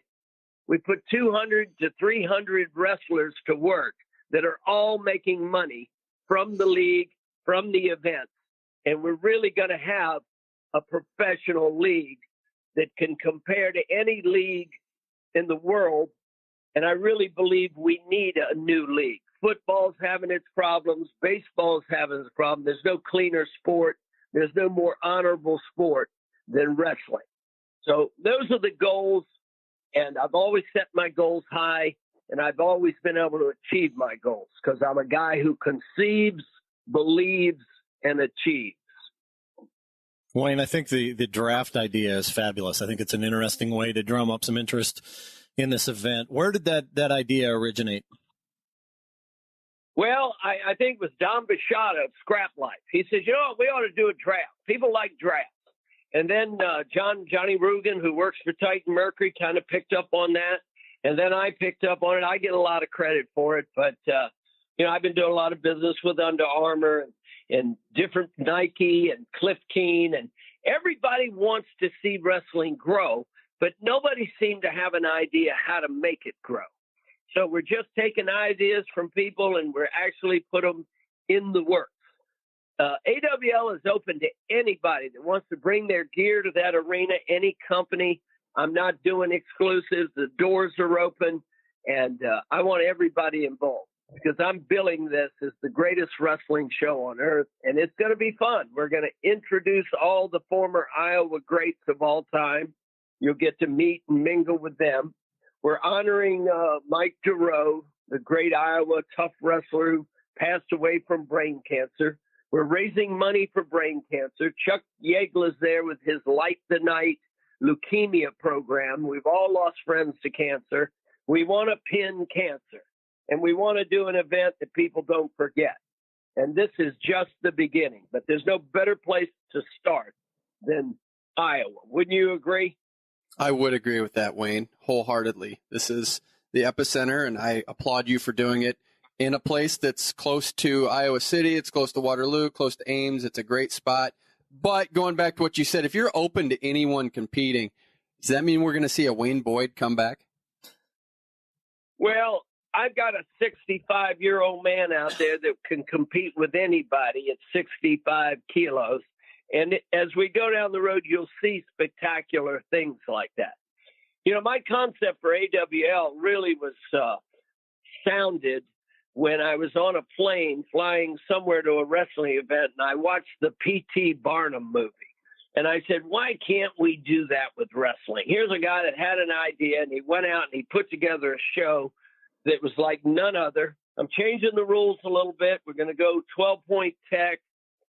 We put 200 to 300 wrestlers to work that are all making money from the league, from the events. And we're really going to have a professional league that can compare to any league in the world. And I really believe we need a new league. Football's having its problems. Baseball's having its problems. There's no cleaner sport. There's no more honorable sport than wrestling. So those are the goals. And I've always set my goals high, and I've always been able to achieve my goals because I'm a guy who conceives, believes, and achieves. Wayne, I think the draft idea is fabulous. I think it's an interesting way to drum up some interest in this event. Where did that idea originate? Well, I think it was Don Bishada of Scrap Life. He says, you know what, we ought to do a draft. People like drafts. And then Johnny Rugen, who works for Titan Mercury, kind of picked up on that. And then I picked up on it. I get a lot of credit for it. But, I've been doing a lot of business with Under Armour and different Nike and Cliff Keen. And everybody wants to see wrestling grow, but nobody seemed to have an idea how to make it grow. So we're just taking ideas from people and we're actually put them in the works. AWL is open to anybody that wants to bring their gear to that arena, any company. I'm not doing exclusives. The doors are open, and I want everybody involved because I'm billing this as the greatest wrestling show on earth, and it's going to be fun. We're going to introduce all the former Iowa greats of all time. You'll get to meet and mingle with them. We're honoring Mike DeRoe, the great Iowa tough wrestler who passed away from brain cancer. We're raising money for brain cancer. Chuck Yeagler's there with his Light the Night leukemia program. We've all lost friends to cancer. We want to pin cancer, and we want to do an event that people don't forget. And this is just the beginning, but there's no better place to start than Iowa. Wouldn't you agree? I would agree with that, Wayne, wholeheartedly. This is the epicenter, and I applaud you for doing it in a place that's close to Iowa City. It's close to Waterloo, close to Ames. It's a great spot. But going back to what you said, if you're open to anyone competing, does that mean we're going to see a Wayne Boyd come back? Well, I've got a 65-year-old man out there that can compete with anybody at 65 kilos. And as we go down the road, you'll see spectacular things like that. You know, my concept for AWL really was sounded when I was on a plane flying somewhere to a wrestling event, and I watched the P.T. Barnum movie. And I said, why can't we do that with wrestling? Here's a guy that had an idea, and he went out and he put together a show that was like none other. I'm changing the rules a little bit. We're going to go 12-point tech.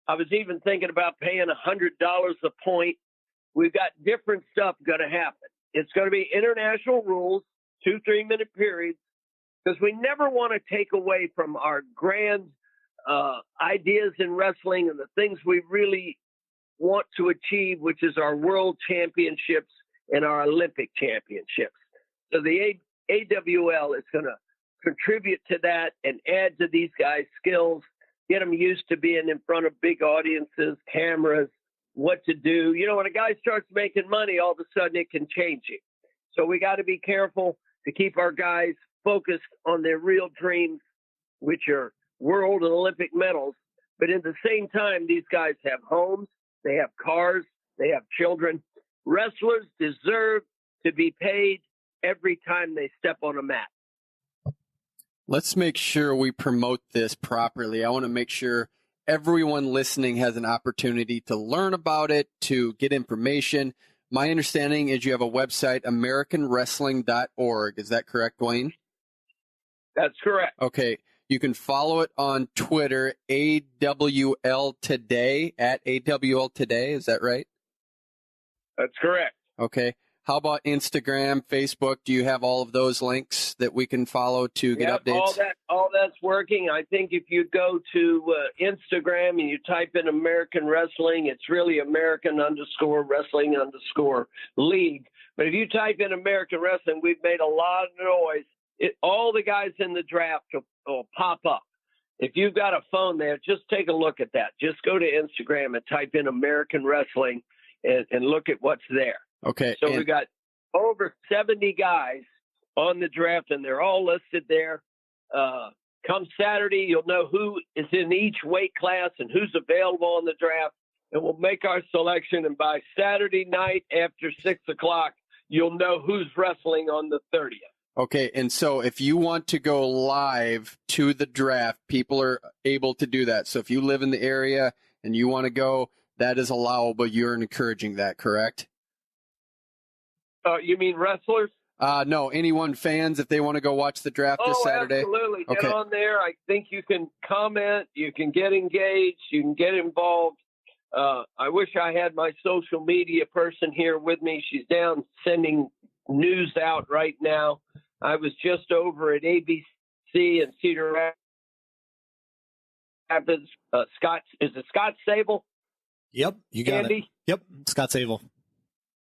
I was even thinking about paying $100 a point. We've got different stuff going to happen. It's going to be international rules, 2 3-minute periods, because we never want to take away from our grand ideas in wrestling and the things we really want to achieve, which is our world championships and our Olympic championships. So the AWL is going to contribute to that and add to these guys' skills, get them used to being in front of big audiences, cameras, what to do. You know, when a guy starts making money, all of a sudden it can change it. So we got to be careful to keep our guys focused on their real dreams, which are world and Olympic medals. But at the same time, these guys have homes, they have cars, they have children. Wrestlers deserve to be paid every time they step on a mat. Let's make sure we promote this properly. I want to make sure everyone listening has an opportunity to learn about it, to get information. My understanding is you have a website, AmericanWrestling.org. Is that correct, Dwayne? That's correct. Okay. You can follow it on Twitter, AWL Today, at AWL Today. Is that right? That's correct. Okay. How about Instagram, Facebook? Do you have all of those links that we can follow to get updates? All that's working. I think if you go to Instagram and you type in American Wrestling, it's really American_Wrestling_League. But if you type in American Wrestling, we've made a lot of noise. All the guys in the draft will pop up. If you've got a phone there, just take a look at that. Just go to Instagram and type in American Wrestling and look at what's there. Okay. So we got over 70 guys on the draft, and they're all listed there. Come Saturday, you'll know who is in each weight class and who's available on the draft, and we'll make our selection. And by Saturday night after 6 o'clock, you'll know who's wrestling on the 30th. Okay, and so if you want to go live to the draft, people are able to do that. So if you live in the area and you want to go, that is allowable. You're encouraging that, correct? You mean wrestlers? No, anyone, fans, if they want to go watch the draft this Saturday. Absolutely. Okay. Get on there. I think you can comment, you can get engaged, you can get involved. I wish I had my social media person here with me. She's down sending news out right now. I was just over at ABC in Cedar Rapids. Is it Scott Sable? Yep, you got Andy? it. Yep, Scott Sable.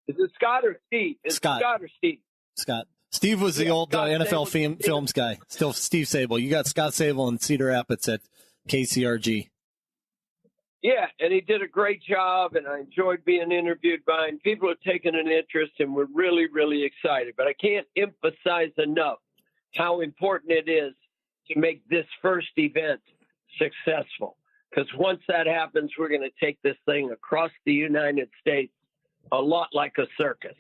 Is it Scott or Steve? Scott or Steve? Scott. Steve was the old NFL films guy. Still Steve Sable. You got Scott Sable in Cedar Rapids at KCRG. Yeah, and he did a great job, and I enjoyed being interviewed by him. People are taking an interest, and we're really, really excited. But I can't emphasize enough how important it is to make this first event successful. Because once that happens, we're going to take this thing across the United States a lot like a circus.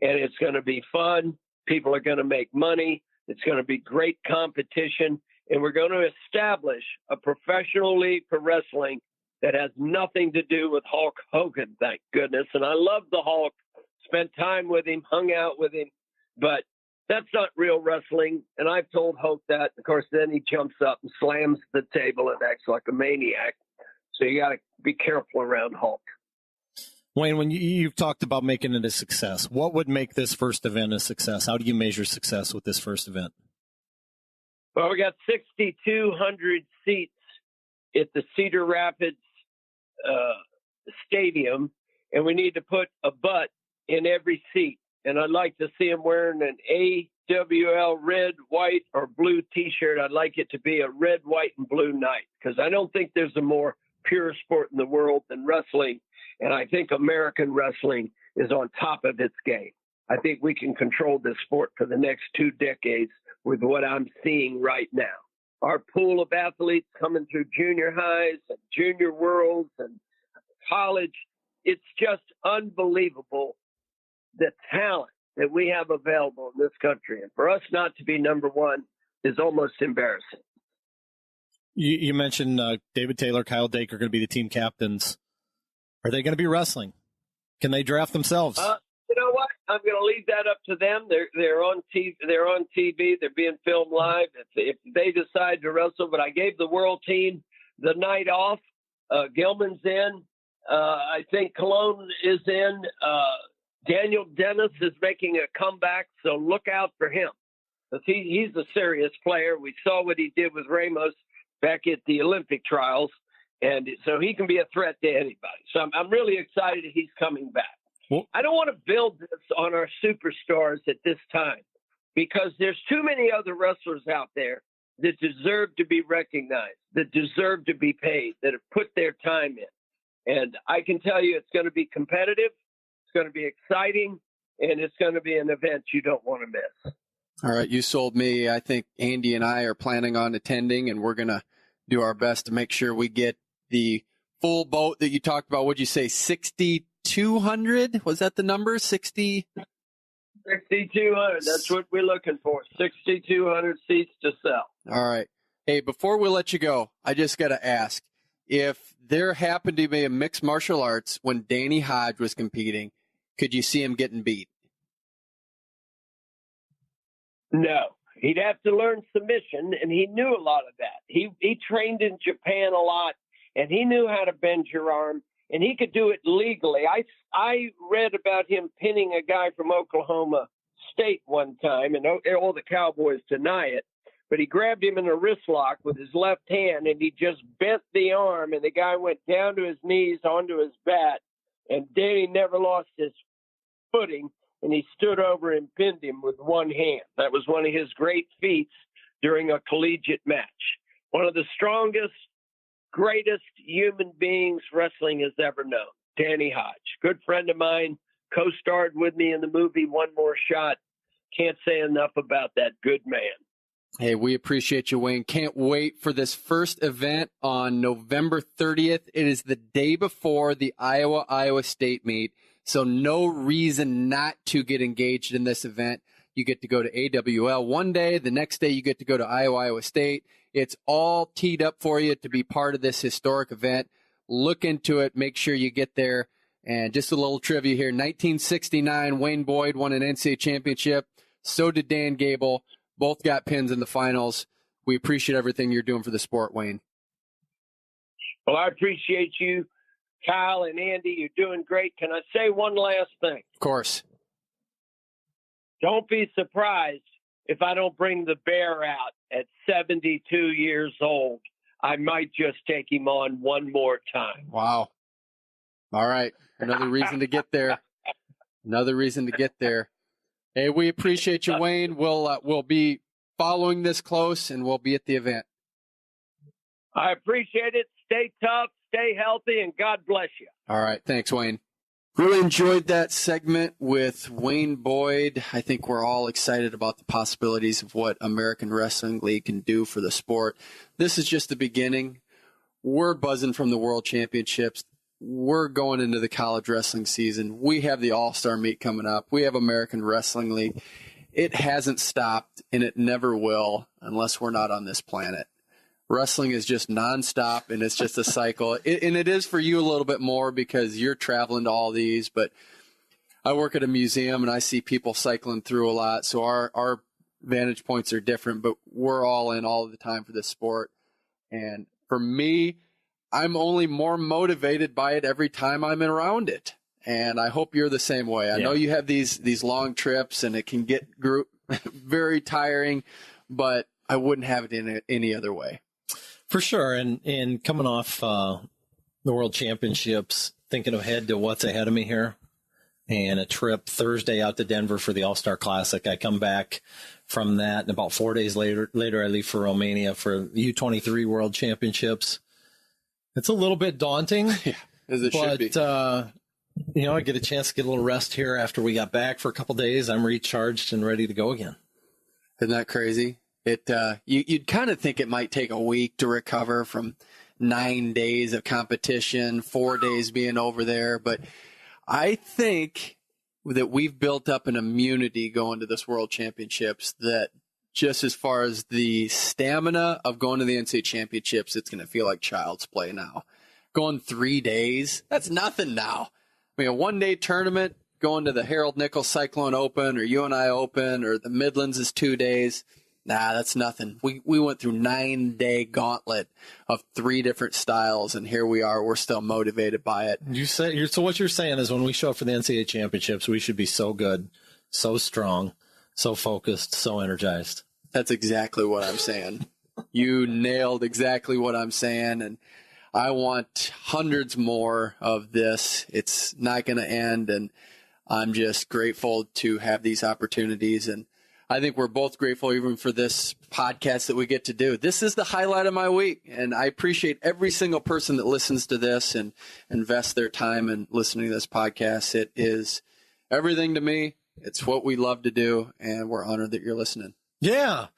And it's going to be fun. People are going to make money. It's going to be great competition. And we're going to establish a professional league for wrestling that has nothing to do with Hulk Hogan, thank goodness. And I love the Hulk, spent time with him, hung out with him, but that's not real wrestling. And I've told Hulk that. Of course, then he jumps up and slams the table and acts like a maniac. So you got to be careful around Hulk. Wayne, when you've talked about making it a success, what would make this first event a success? How do you measure success with this first event? Well, we got 6,200 seats at the Cedar Rapids Stadium, and we need to put a butt in every seat. And I'd like to see them wearing an AWL red, white, or blue T-shirt. I'd like it to be a red, white, and blue night, because I don't think there's a more pure sport in the world than wrestling. And I think American wrestling is on top of its game. I think we can control this sport for the next 2 decades with what I'm seeing right now. Our pool of athletes coming through junior highs and junior worlds and college, it's just unbelievable the talent that we have available in this country. And for us not to be number one is almost embarrassing. You mentioned David Taylor, Kyle Dake are going to be the team captains. Are they going to be wrestling? Can they draft themselves? You know what? I'm going to leave that up to them. They're on TV. They're on TV. They're being filmed live. If they decide to wrestle, but I gave the world team the night off. Gilman's in. I think Cologne is in. Daniel Dennis is making a comeback, so look out for him. Because he's a serious player. We saw what he did with Ramos back at the Olympic trials, and so he can be a threat to anybody. So I'm really excited that he's coming back. Well, I don't want to build this on our superstars at this time because there's too many other wrestlers out there that deserve to be recognized, that deserve to be paid, that have put their time in. And I can tell you it's going to be competitive, it's going to be exciting, and it's going to be an event you don't want to miss. All right, you sold me. I think Andy and I are planning on attending, and we're going to do our best to make sure we get the full boat that you talked about. What'd you say, 6,200? Was that the number, 60? 6,200. That's what we're looking for, 6,200 seats to sell. All right. Hey, before we let you go, I just got to ask, if there happened to be a mixed martial arts when Danny Hodge was competing, could you see him getting beat? No, he'd have to learn submission, and he knew a lot of that. He trained in Japan a lot, and he knew how to bend your arm, and he could do it legally. I read about him pinning a guy from Oklahoma State one time, and all the Cowboys deny it, but he grabbed him in a wrist lock with his left hand, and he just bent the arm, and the guy went down to his knees onto his bat, and Danny never lost his footing. And he stood over and pinned him with one hand. That was one of his great feats during a collegiate match. One of the strongest, greatest human beings wrestling has ever known, Danny Hodge. Good friend of mine, co-starred with me in the movie One More Shot. Can't say enough about that good man. Hey, we appreciate you, Wayne. Can't wait for this first event on November 30th. It is the day before the Iowa State meet. So no reason not to get engaged in this event. You get to go to AWL one day. The next day you get to go to Iowa State. It's all teed up for you to be part of this historic event. Look into it. Make sure you get there. And just a little trivia here. 1969, Wayne Boyd won an NCAA championship. So did Dan Gable. Both got pins in the finals. We appreciate everything you're doing for the sport, Wayne. Well, I appreciate you. Kyle and Andy, you're doing great. Can I say one last thing? Of course. Don't be surprised if I don't bring the bear out at 72 years old. I might just take him on one more time. Wow. All right. Another reason to get there. Another reason to get there. Hey, we appreciate you, Wayne. We'll be following this close, and we'll be at the event. I appreciate it. Stay tough. Stay healthy, and God bless you. All right. Thanks, Wayne. Really enjoyed that segment with Wayne Boyd. I think we're all excited about the possibilities of what American Wrestling League can do for the sport. This is just the beginning. We're buzzing from the World Championships. We're going into the college wrestling season. We have the All-Star Meet coming up. We have American Wrestling League. It hasn't stopped, and it never will unless we're not on this planet. Wrestling is just nonstop, and it's just a cycle. And it is for you a little bit more because you're traveling to all these. But I work at a museum, and I see people cycling through a lot. So our vantage points are different, but we're all in all the time for this sport. And for me, I'm only more motivated by it every time I'm around it. And I hope you're the same way. I know you have these long trips, and it can get very tiring, but I wouldn't have it in any other way. For sure. And coming off the World Championships, thinking ahead to what's ahead of me here, and a trip Thursday out to Denver for the All-Star Classic. I come back from that, and about 4 days later I leave for Romania for the U23 World Championships. It's a little bit daunting, as it should be. I get a chance to get a little rest here after we got back for a couple days. I'm recharged and ready to go again. Isn't that crazy? You'd kind of think it might take a week to recover from 9 days of competition, 4 days being over there. But I think that we've built up an immunity going to this World Championships that just as far as the stamina of going to the NCAA Championships, it's going to feel like child's play now. Going 3 days, that's nothing now. I mean, a one-day tournament, going to the Harold Nichols Cyclone Open or UNI Open or the Midlands is 2 days. Nah, that's nothing. We went through 9-day gauntlet of 3 different styles, and here we are. We're still motivated by it. So what you're saying is when we show up for the NCAA Championships, we should be so good, so strong, so focused, so energized. That's exactly what I'm saying. You nailed exactly what I'm saying, and I want hundreds more of this. It's not going to end, and I'm just grateful to have these opportunities, and I think we're both grateful even for this podcast that we get to do. This is the highlight of my week, and I appreciate every single person that listens to this and invests their time in listening to this podcast. It is everything to me. It's what we love to do, and we're honored that you're listening. Yeah.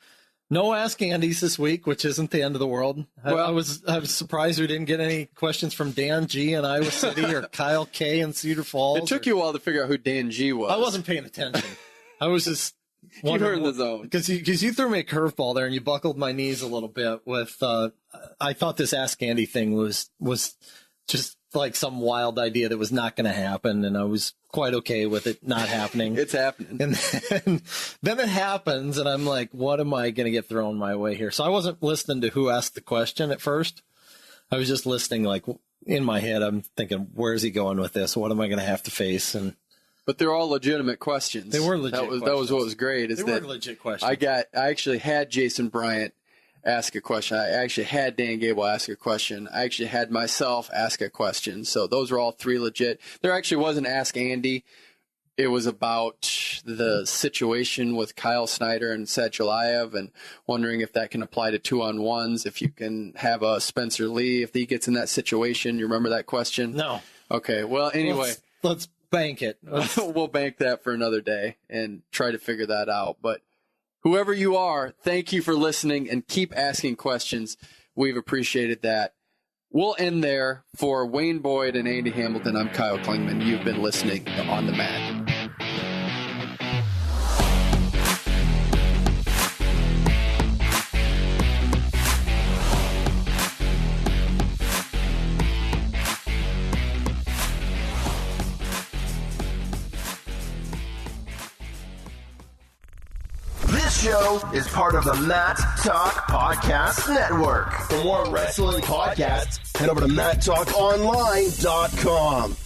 No Ask Andes this week, which isn't the end of the world. Well, I was surprised we didn't get any questions from Dan G in Iowa City or Kyle K in Cedar Falls. It took you a while to figure out who Dan G was. I wasn't paying attention. I was just you were in the zone. Because you threw me a curveball there and you buckled my knees a little bit with I thought this Ask Andy thing was just like some wild idea that was not going to happen, and I was quite okay with it not happening. It's happening. And then it happens, and I'm like, what am I going to get thrown my way here? So I wasn't listening to who asked the question at first. I was just listening, like, in my head, I'm thinking, where's he going with this? What am I going to have to face? But they're all legitimate questions. They were legit questions. That was what was great. They were legit questions. I actually had Jason Bryant ask a question. I actually had Dan Gable ask a question. I actually had myself ask a question. So those were all 3 legit. There actually was an Ask Andy. It was about the situation with Kyle Snyder and Sadulayev and wondering if that can apply to 2-on-1s, if you can have a Spencer Lee, if he gets in that situation. You remember that question? No. Okay. Well, anyway. Let's bank it. We'll bank that for another day and try to figure that out. But whoever you are, thank you for listening and keep asking questions. We've appreciated that. We'll end there. For Wayne Boyd and Andy Hamilton, I'm Kyle Klingman. You've been listening to On the Mat. This show is part of the Mat Talk Podcast Network. For more wrestling podcasts, head over to MatTalkOnline.com.